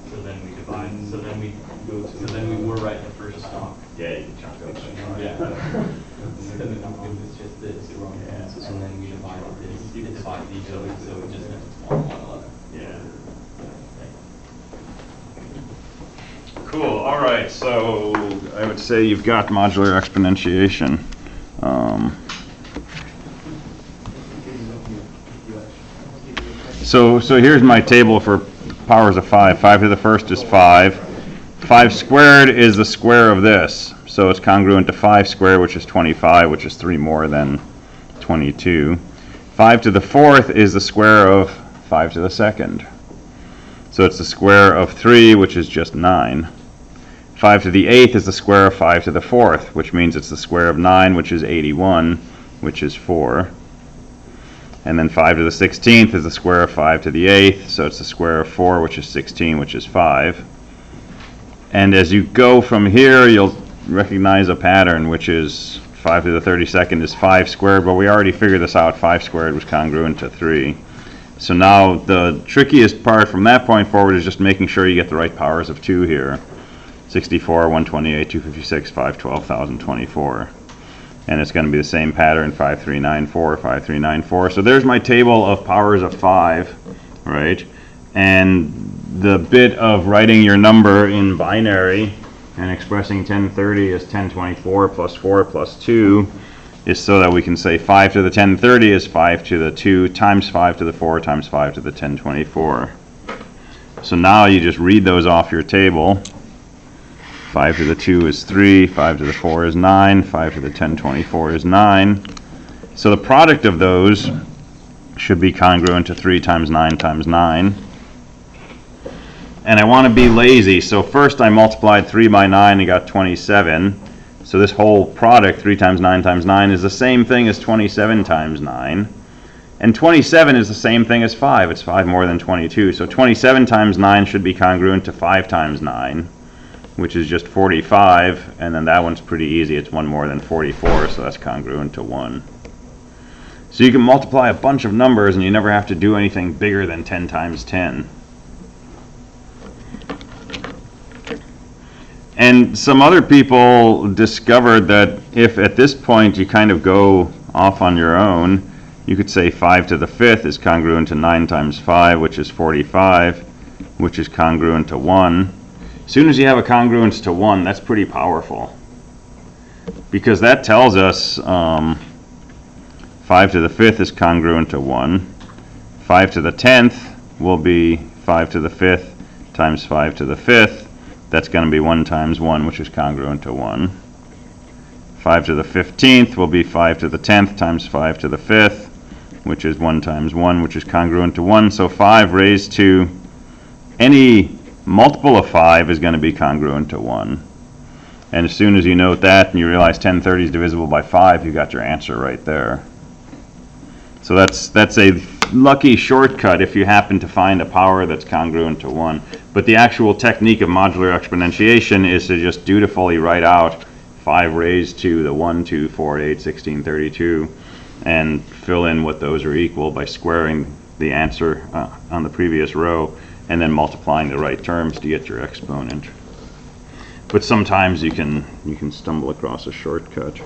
So then we divide, so then we go to, so then we were right the first time. Yeah, you can chunk out that. Yeah. So then it was just this. Yeah. And then we divided this, we divide these over, so we just have 111. Yeah. Cool, all right, so I would say you've got modular exponentiation. So here's my table for powers of 5. 5 to the first is 5. 5 squared is the square of this, so it's congruent to 5 squared, which is 25, which is 3 more than 22. 5 to the fourth is the square of 5 to the second. So it's the square of 3, which is just 9. 5 to the 8th is the square of 5 to the 4th, which means it's the square of 9, which is 81, which is 4. And then 5 to the 16th is the square of 5 to the 8th, so it's the square of 4, which is 16, which is 5. And as you go from here, you'll recognize a pattern, which is 5 to the 32nd is 5 squared, but we already figured this out. 5 squared was congruent to 3. So now the trickiest part from that point forward is just making sure you get the right powers of 2 here. 64, 128, 256, 512, 1024. And it's going to be the same pattern, 5394, 5394. So there's my table of powers of 5, right? And the bit of writing your number in binary and expressing 1030 as 1024 plus 4 plus 2 is so that we can say 5 to the 1030 is 5 to the 2 times 5 to the 4 times 5 to the 1024. So now you just read those off your table. 5 to the 2 is 3, 5 to the 4 is 9, 5 to the 1024 is 9. So the product of those should be congruent to 3 times 9 times 9. And I want to be lazy, so first I multiplied 3 by 9 and got 27. So this whole product, 3 times 9 times 9, is the same thing as 27 times 9. And 27 is the same thing as 5. It's 5 more than 22. So 27 times 9 should be congruent to 5 times 9, which is just 45. And then that one's pretty easy. It's 1 more than 44, so that's congruent to 1. So you can multiply a bunch of numbers and you never have to do anything bigger than 10 times 10. And some other people discovered that if at this point you kind of go off on your own, you could say 5 to the 5th is congruent to 9 times 5, which is 45, which is congruent to 1. As soon as you have a congruence to 1, that's pretty powerful. Because that tells us 5 to the 5th is congruent to 1. 5 to the 10th will be 5 to the 5th times 5 to the 5th. That's going to be 1 times 1, which is congruent to 1. 5 to the 15th will be 5 to the 10th times 5 to the 5th, which is 1 times 1, which is congruent to 1. So 5 raised to any multiple of 5 is going to be congruent to 1. And as soon as you note that and you realize 1030 is divisible by 5, you got your answer right there. So that's a lucky shortcut if you happen to find a power that's congruent to 1. But the actual technique of modular exponentiation is to just dutifully write out 5 raised to the 1, 2, 4, 8, 16, 32, and fill in what those are equal by squaring the answer on the previous row, and then multiplying the right terms to get your exponent. But sometimes you can stumble across a shortcut.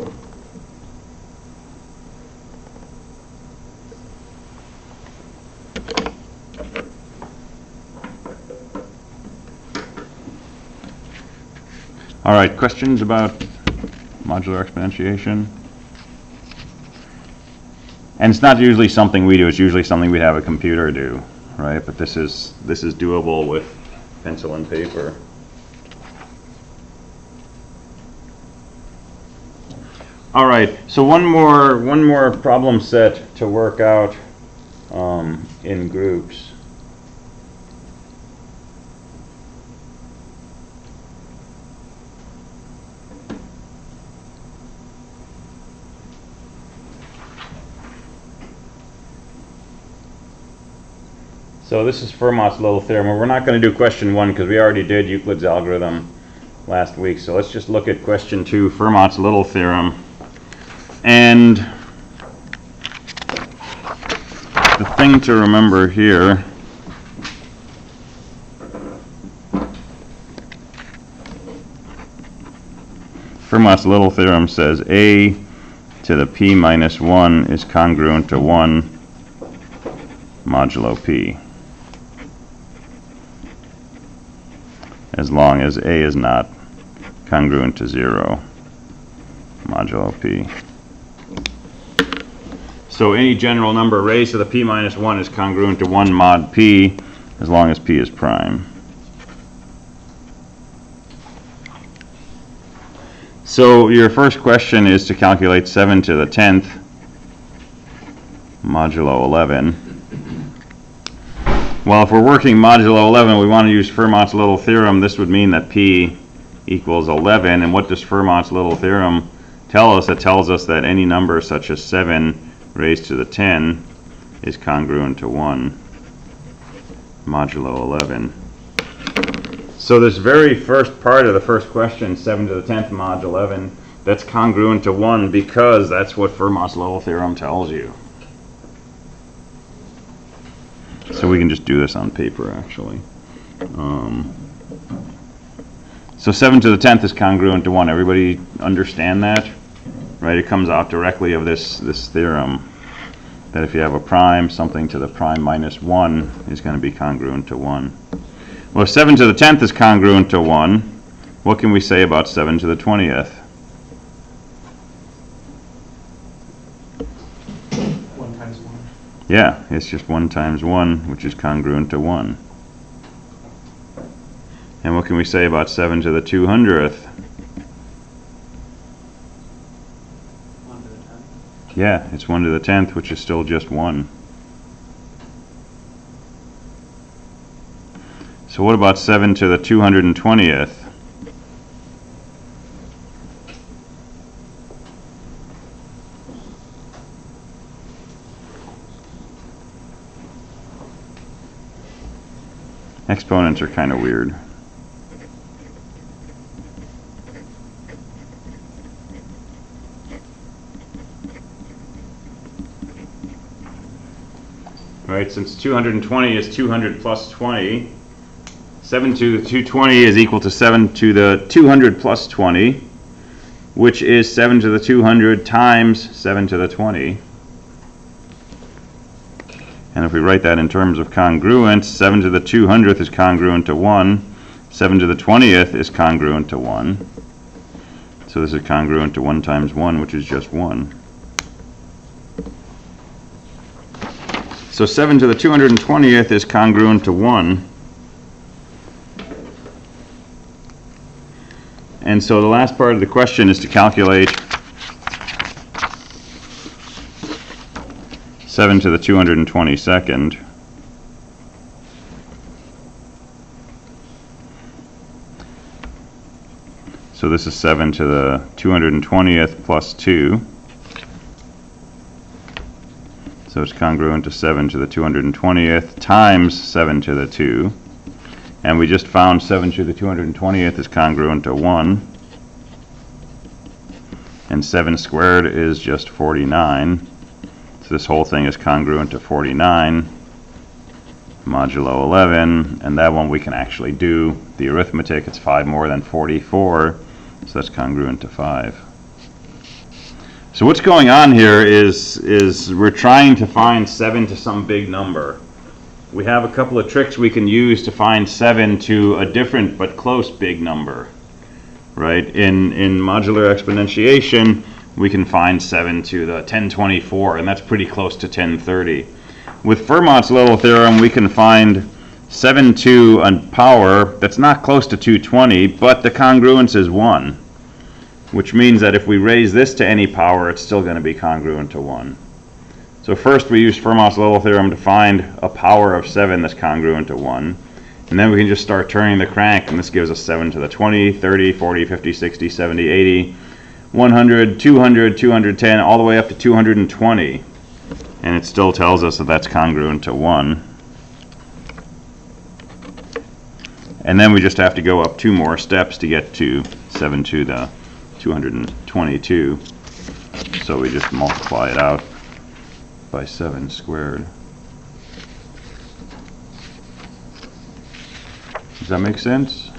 All right, questions about modular exponentiation? And it's not usually something we do, it's usually something we'd have a computer do, right? But this is doable with pencil and paper. All right, so one more problem set to work out in groups. So this is Fermat's little theorem. We're not going to do question 1 because we already did Euclid's algorithm last week. So let's just look at question 2, Fermat's little theorem. And the thing to remember here Fermat's little theorem says a to the p minus 1 is congruent to 1 modulo p, as long as a is not congruent to 0 modulo p. So any general number raised to the p minus 1 is congruent to 1 mod p, as long as p is prime. So your first question is to calculate 7 to the 10th modulo 11. Well, if we're working modulo 11, we want to use Fermat's little theorem. This would mean that p equals 11. And what does Fermat's little theorem tell us? It tells us that any number such as 7 raised to the 10 is congruent to 1 modulo 11. So this very first part of the first question, 7 to the 10th mod 11, that's congruent to 1 because that's what Fermat's little theorem tells you. So we can just do this on paper, actually. So 7 to the 10th is congruent to 1. Everybody understand that? Right? It comes out directly of this theorem, that if you have a prime, something to the prime minus 1 is going to be congruent to 1. Well, if 7 to the 10th is congruent to 1, what can we say about 7 to the 20th? 1 times 1. Yeah, it's just 1 times 1, which is congruent to 1. And what can we say about 7 to the 200th? 1 to the 10th. Yeah, it's 1 to the 10th, which is still just 1. So what about 7 to the 220th? Exponents are kind of weird. Right, since 220 is 200 plus 20, 7 to the 220 is equal to 7 to the 200 plus 20, which is 7 to the 200 times 7 to the 20. And if we write that in terms of congruence, 7 to the 200th is congruent to 1, 7 to the 20th is congruent to 1. So this is congruent to 1 times 1, which is just 1. So 7 to the 220th is congruent to 1. And so the last part of the question is to calculate 7 to the 222nd. So this is 7 to the 220th plus 2. So it's congruent to 7 to the 220th times 7 to the 2. And we just found 7 to the 220th is congruent to 1. And 7 squared is just 49. So this whole thing is congruent to 49 modulo 11. And that one we can actually do the arithmetic. It's 5 more than 44. So that's congruent to 5. So what's going on here is we're trying to find 7 to some big number. We have a couple of tricks we can use to find 7 to a different but close big number. Right? In modular exponentiation, we can find 7 to the 1024, and that's pretty close to 1030. With Fermat's little theorem, we can find 7 to a power that's not close to 220, but the congruence is 1. Which means that if we raise this to any power, it's still going to be congruent to 1. So first we use Fermat's little theorem to find a power of 7 that's congruent to 1. And then we can just start turning the crank, and this gives us 7 to the 20, 30, 40, 50, 60, 70, 80, 100, 200, 210, all the way up to 220. And it still tells us that that's congruent to 1. And then we just have to go up 2 more steps to get to 7 to the 222, so we just multiply it out by 7 squared. Does that make sense?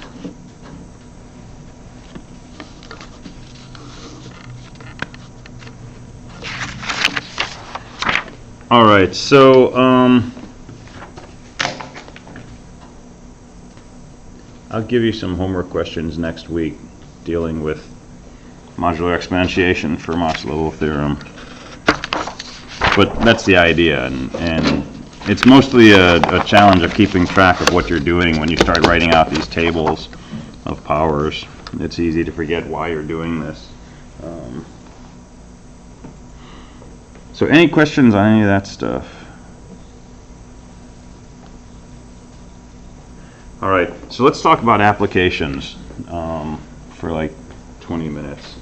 All right, so I'll give you some homework questions next week dealing with modular exponentiation, Fermat's little theorem. But that's the idea, and it's mostly a challenge of keeping track of what you're doing when you start writing out these tables of powers. It's easy to forget why you're doing this. So any questions on any of that stuff? All right, so let's talk about applications for like 20 minutes.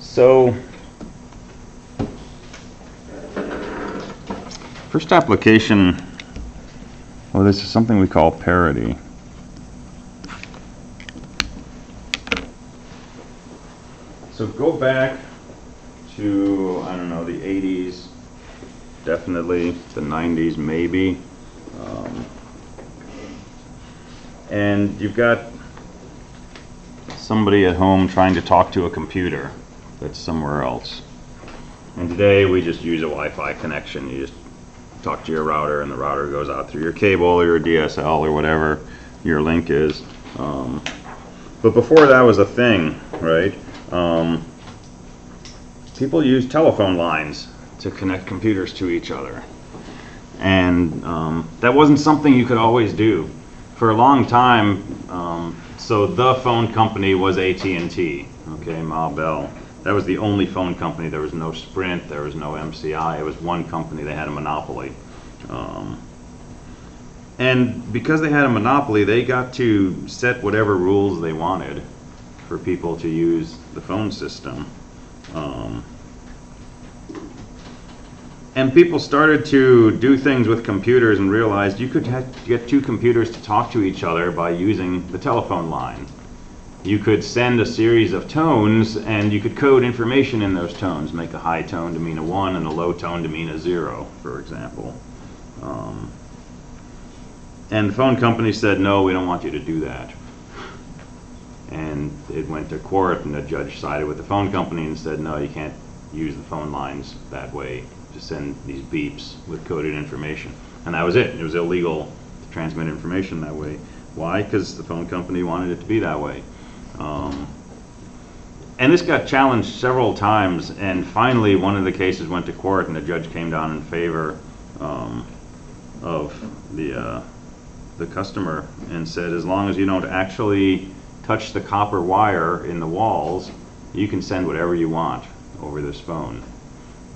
So, first application, well, this is something we call parity. So go back to, I don't know, the 80s, definitely, the 90s maybe. And you've got somebody at home trying to talk to a computer that's somewhere else. And today we just use a Wi-Fi connection. You just talk to your router and the router goes out through your cable or your DSL or whatever your link is. But before that was a thing, right? People used telephone lines to connect computers to each other. And that wasn't something you could always do. For a long time, so the phone company was AT&T, okay, Ma Bell. That was the only phone company. There was no Sprint, there was no MCI. It was one company. They had a monopoly. And because they had a monopoly, they got to set whatever rules they wanted for people to use the phone system. And people started to do things with computers and realized you could get two computers to talk to each other by using the telephone line. You could send a series of tones and you could code information in those tones, make a high tone to mean a 1 and a low tone to mean a 0, for example. And the phone company said, no, we don't want you to do that. And it went to court and the judge sided with the phone company and said, no, you can't use the phone lines that way to send these beeps with coded information. And that was it. It was illegal to transmit information that way. Why? Because the phone company wanted it to be that way. And this got challenged several times, and finally one of the cases went to court and the judge came down in favor of the customer and said, as long as you don't actually touch the copper wire in the walls, you can send whatever you want over this phone.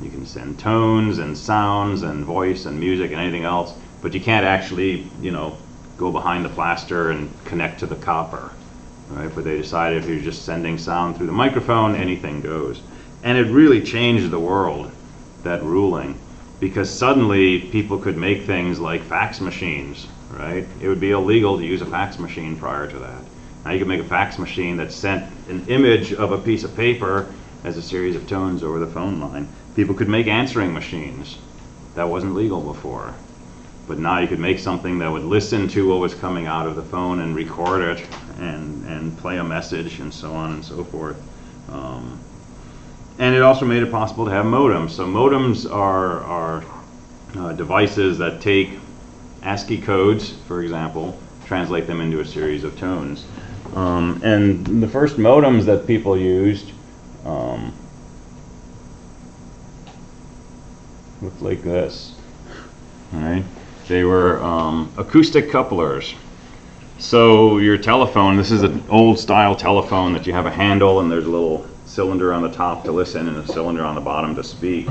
You can send tones and sounds and voice and music and anything else, but you can't actually, you know, go behind the plaster and connect to the copper, right? But they decided if you're just sending sound through the microphone, anything goes. And it really changed the world, that ruling, because suddenly people could make things like fax machines, right? It would be illegal to use a fax machine prior to that. Now you could make a fax machine that sent an image of a piece of paper as a series of tones over the phone line. People could make answering machines. That wasn't legal before. But now you could make something that would listen to what was coming out of the phone and record it and play a message and so on and so forth. And it also made it possible to have modems. So modems are devices that take ASCII codes, for example, translate them into a series of tones. And the first modems that people used looked like this. All right? They were acoustic couplers. So your telephone, this is an old style telephone that you have a handle and there's a little cylinder on the top to listen and a cylinder on the bottom to speak.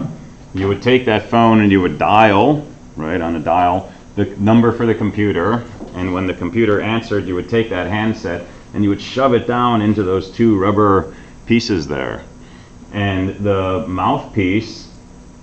You would take that phone and you would dial, right, on a dial, the number for the computer, and when the computer answered, you would take that handset and you would shove it down into those two rubber pieces there. And the mouthpiece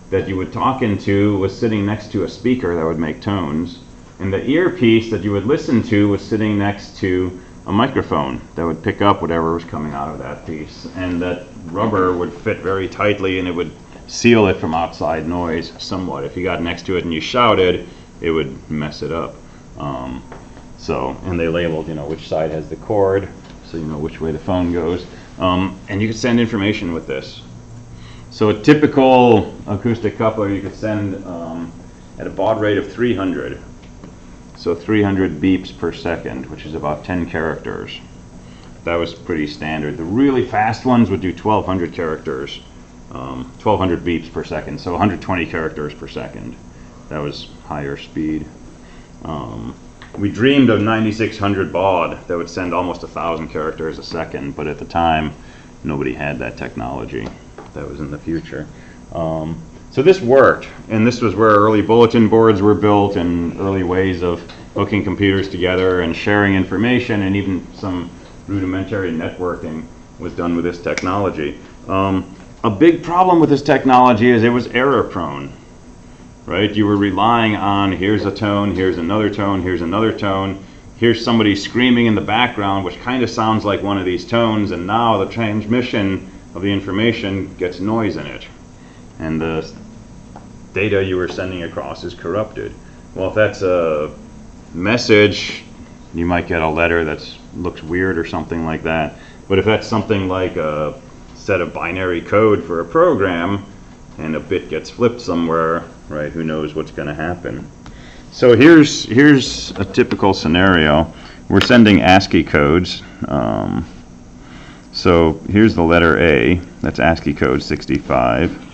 that you would talk into was sitting next to a speaker that would make tones, and the earpiece that you would listen to was sitting next to a microphone that would pick up whatever was coming out of that piece, and that rubber would fit very tightly and it would seal it from outside noise somewhat. If you got next to it and you shouted, it would mess it up. And they labeled, you know, which side has the cord, so you know which way the phone goes. And you could send information with this. So a typical acoustic coupler you could send at a baud rate of 300. So 300 beeps per second, which is about 10 characters. That was pretty standard. The really fast ones would do 1,200 characters, 1,200 beeps per second, so 120 characters per second. That was higher speed. We dreamed of 9600 baud that would send almost 1,000 characters a second, but at the time, nobody had that technology. That was in the future. So this worked, and this was where early bulletin boards were built and early ways of hooking computers together and sharing information, and even some rudimentary networking was done with this technology. A big problem with this technology is it was error prone, right? You were relying on here's a tone, here's another tone, here's another tone, here's somebody screaming in the background, which kind of sounds like one of these tones, and now the transmission of the information gets noise in it, and the data you were sending across is corrupted. Well, if that's a message, you might get a letter that looks weird or something like that. But if that's something like a set of binary code for a program, and a bit gets flipped somewhere, right, who knows what's going to happen. So here's a typical scenario. We're sending ASCII codes. So here's the letter A, that's ASCII code 65.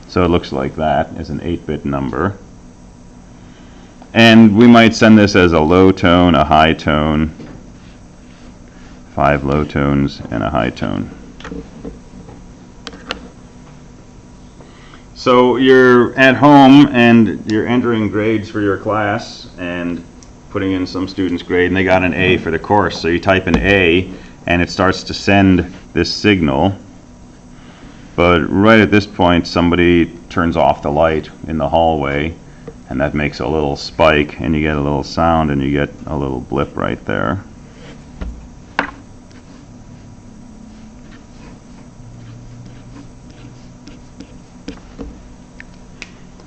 So it looks like that as an 8-bit number. And we might send this as a low tone, a high tone, 5 low tones, and a high tone. So you're at home and you're entering grades for your class and putting in some student's grade, and they got an A for the course. So you type an A and it starts to send this signal. But right at this point, somebody turns off the light in the hallway, and that makes a little spike, and you get a little sound, and you get a little blip right there.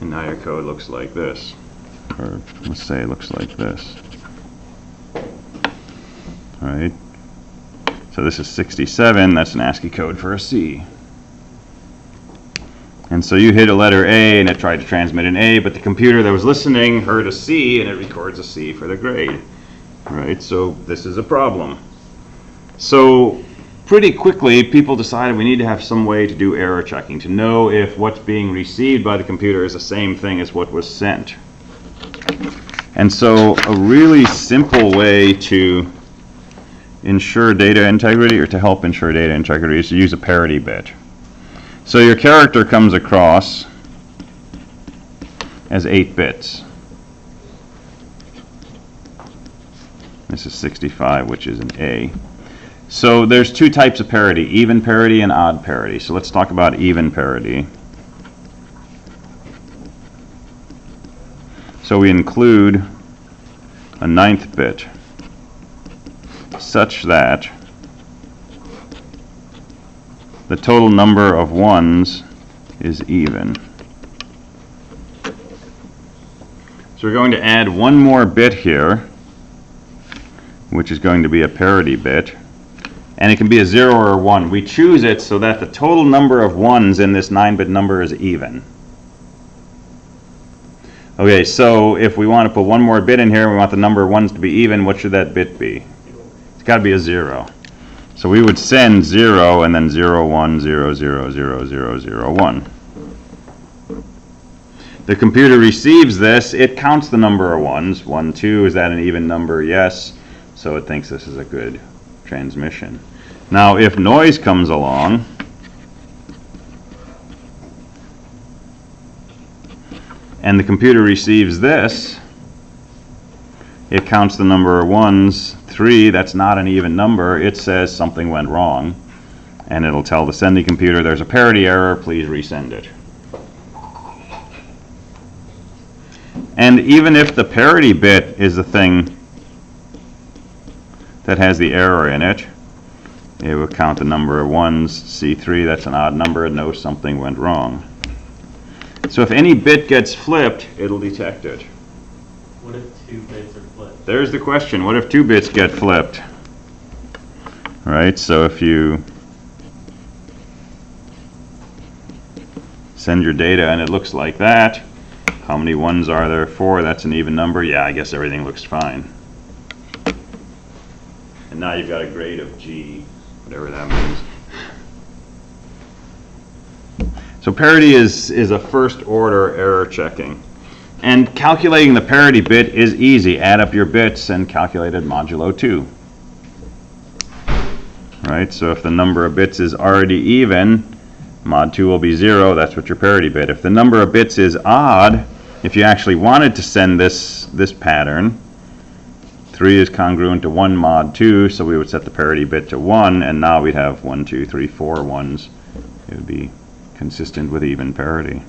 And now your code looks like this, or let's say it looks like this. All right. So this is 67. That's an ASCII code for a C. And so you hit a letter A and it tried to transmit an A, but the computer that was listening heard a C and it records a C for the grade. Right? So this is a problem. So pretty quickly people decided we need to have some way to do error checking, to know if what's being received by the computer is the same thing as what was sent. And so a really simple way to ensure data integrity, or to help ensure data integrity, is to use a parity bit. So your character comes across as 8 bits. This is 65, which is an A. So there's 2 types of parity, even parity and odd parity. So let's talk about even parity. So we include a 9th bit such that the total number of ones is even. So we're going to add one more bit here, which is going to be a parity bit. And it can be a 0 or a 1. We choose it so that the total number of ones in this 9-bit number is even. Okay, so if we want to put one more bit in here, we want the number of ones to be even, what should that bit be? It's got to be a 0. So we would send 0 and then 0, 1, 0, 0, 0, 0, 0, 1. The computer receives this. It counts the number of ones. 1, 2, is that an even number? Yes. So it thinks this is a good transmission. Now if noise comes along, and the computer receives this, it counts the number of ones. 3, that's not an even number. It says something went wrong, and it'll tell the sending computer there's a parity error, please resend it. And even if the parity bit is the thing that has the error in it, it will count the number of ones. C3, that's an odd number, it knows something went wrong. So if any bit gets flipped, it'll detect it. What if 2 bits are flipped? There's the question. What if 2 bits get flipped? Right, so if you send your data and it looks like that, how many ones are there? 4, that's an even number. Yeah, I guess everything looks fine. And now you've got a grade of G, whatever that means. So parity is a first order error checking. And calculating the parity bit is easy. Add up your bits and calculate it modulo 2. Right, so if the number of bits is already even, mod 2 will be 0, that's what your parity bit. If the number of bits is odd, if you actually wanted to send this pattern, 3 is congruent to 1 mod 2, so we would set the parity bit to 1, and now we'd have 1, 2, 3, 4 ones. It would be consistent with even parity.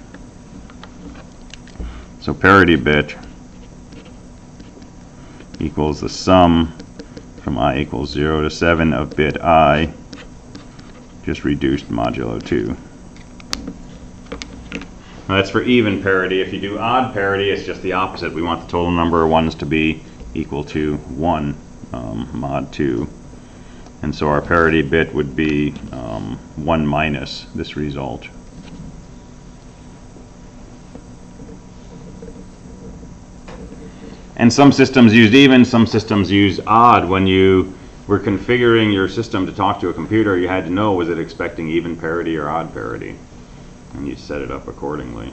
So parity bit equals the sum from I equals 0 to 7 of bit I, just reduced modulo 2. Now that's for even parity. If you do odd parity, it's just the opposite. We want the total number of ones to be equal to 1 mod 2. And so our parity bit would be 1 minus this result. And some systems used even, some systems use odd. When you were configuring your system to talk to a computer, you had to know, was it expecting even parity or odd parity? And you set it up accordingly.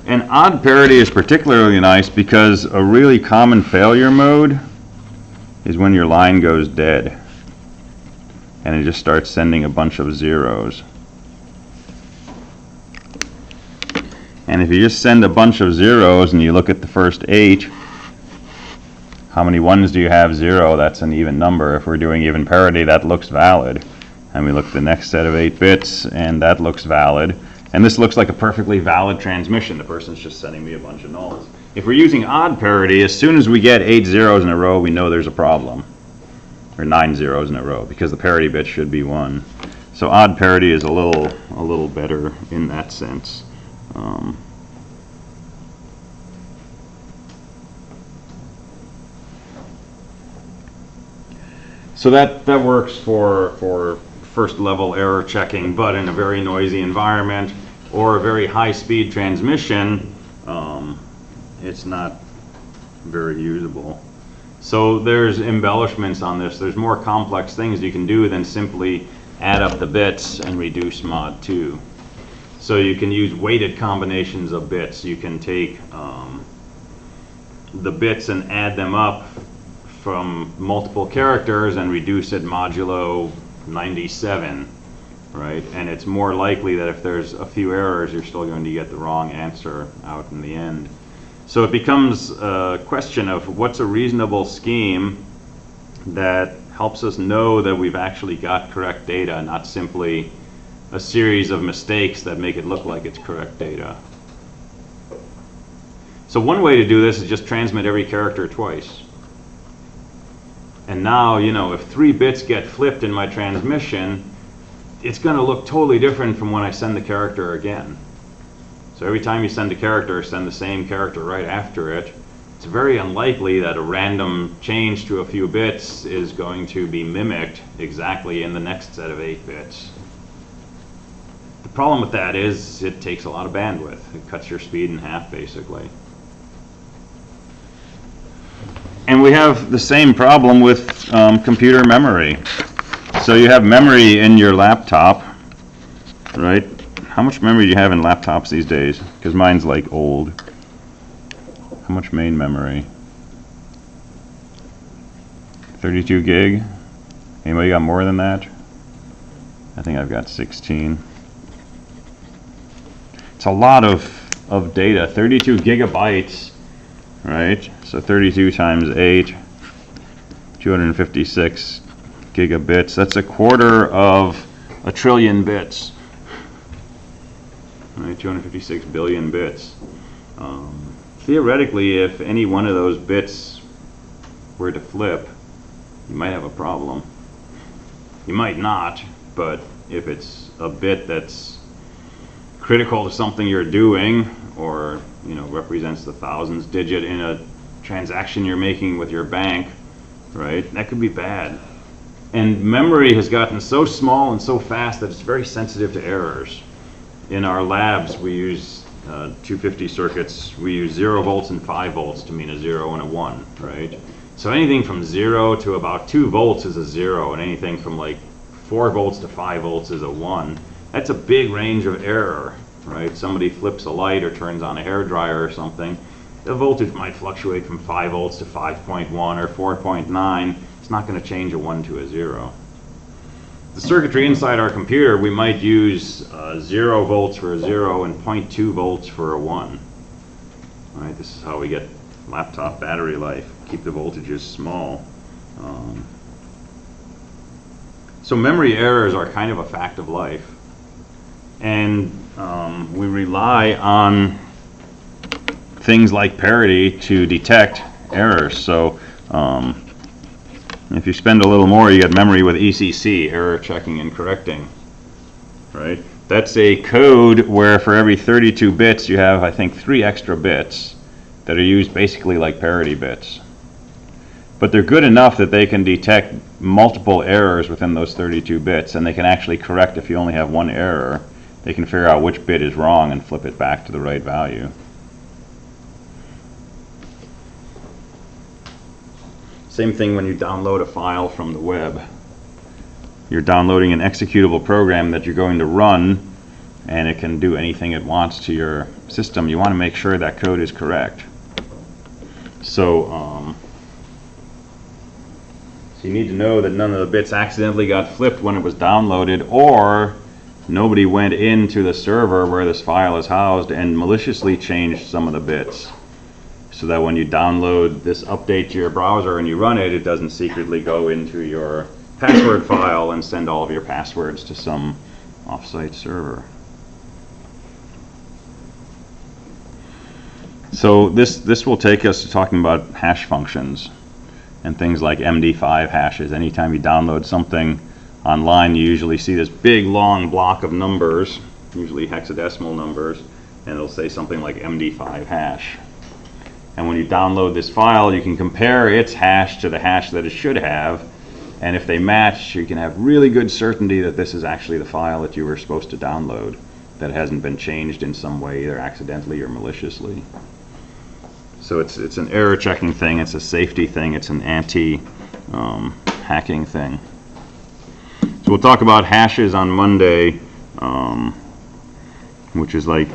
And odd parity is particularly nice because a really common failure mode is when your line goes dead and it just starts sending a bunch of zeros. And if you just send a bunch of zeros and you look at the first 8, how many ones do you have? 0, that's an even number. If we're doing even parity, that looks valid. And we look at the next set of 8 bits, and that looks valid. And this looks like a perfectly valid transmission. The person's just sending me a bunch of nulls. If we're using odd parity, as soon as we get 8 zeros in a row, we know there's a problem. Or 9 zeros in a row, because the parity bit should be 1. So odd parity is a little better in that sense. So that works for first level error checking, but in a very noisy environment or a very high speed transmission, it's not very usable. So there's embellishments on this. There's more complex things you can do than simply add up the bits and reduce mod 2. So you can use weighted combinations of bits. You can take the bits and add them up from multiple characters and reduce it modulo 97, right? And it's more likely that if there's a few errors, you're still going to get the wrong answer out in the end. So it becomes a question of what's a reasonable scheme that helps us know that we've actually got correct data, not simply a series of mistakes that make it look like it's correct data. So one way to do this is just transmit every character twice. And now, you know, if 3 bits get flipped in my transmission, it's going to look totally different from when I send the character again. So every time you send a character, send the same character right after it. It's very unlikely that a random change to a few bits is going to be mimicked exactly in the next set of 8 bits. The problem with that is it takes a lot of bandwidth. It cuts your speed in half, basically. And we have the same problem with computer memory. So you have memory in your laptop, right? How much memory do you have in laptops these days? Because mine's like old. How much main memory? 32 gig? Anybody got more than that? I think I've got 16. It's a lot of data. 32 gigabytes, right? So 32 times 8, 256 gigabits. That's a quarter of a trillion bits. Right, 256 billion bits. Theoretically, if any one of those bits were to flip, you might have a problem. You might not, but if it's a bit that's critical to something you're doing, or represents the thousands digit in a transaction you're making with your bank, right, that could be bad. And memory has gotten so small and so fast that it's very sensitive to errors. In our labs, we use 250 circuits. We use 0 volts and 5 volts to mean a 0 and a 1, right? So anything from 0 to about 2 volts is a 0, and anything from like 4 volts to 5 volts is a 1. That's a big range of error, right? Somebody flips a light or turns on a hairdryer or something. The voltage might fluctuate from 5 volts to 5.1 or 4.9. It's not going to change a 1 to a 0. The circuitry inside our computer, we might use 0 volts for a 0 and 0.2 volts for a 1. Right? This is how we get laptop battery life. Keep the voltages small. So memory errors are kind of a fact of life. And we rely on things like parity to detect errors. So if you spend a little more, you get memory with ECC, error checking and correcting, right? That's a code where for every 32 bits you have, I think, 3 extra bits that are used basically like parity bits. But they're good enough that they can detect multiple errors within those 32 bits, and they can actually correct if you only have one error. They can figure out which bit is wrong and flip it back to the right value. Same thing when you download a file from the web. You're downloading an executable program that you're going to run, and it can do anything it wants to your system. You want to make sure that code is correct. So you need to know that none of the bits accidentally got flipped when it was downloaded, or nobody went into the server where this file is housed and maliciously changed some of the bits, so that when you download this update to your browser and you run it, it doesn't secretly go into your password file and send all of your passwords to some offsite server. So this will take us to talking about hash functions and things like MD5 hashes. Anytime you download something online, you usually see this big long block of numbers, usually hexadecimal numbers, and it'll say something like MD5 hash. And when you download this file, you can compare its hash to the hash that it should have, and if they match, you can have really good certainty that this is actually the file that you were supposed to download, that hasn't been changed in some way, either accidentally or maliciously. So it's an error checking thing, it's a safety thing, it's an anti-hacking thing. So we'll talk about hashes on Monday, which is like,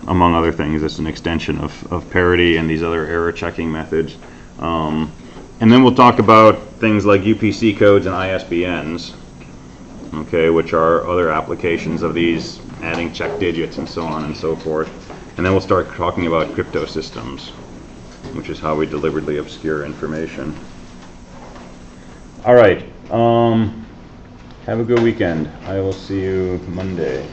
among other things, it's an extension of parity and these other error checking methods. And then we'll talk about things like UPC codes and ISBNs, okay, which are other applications of these, adding check digits and so on and so forth. And then we'll start talking about crypto systems, which is how we deliberately obscure information. All right, have a good weekend. I will see you Monday.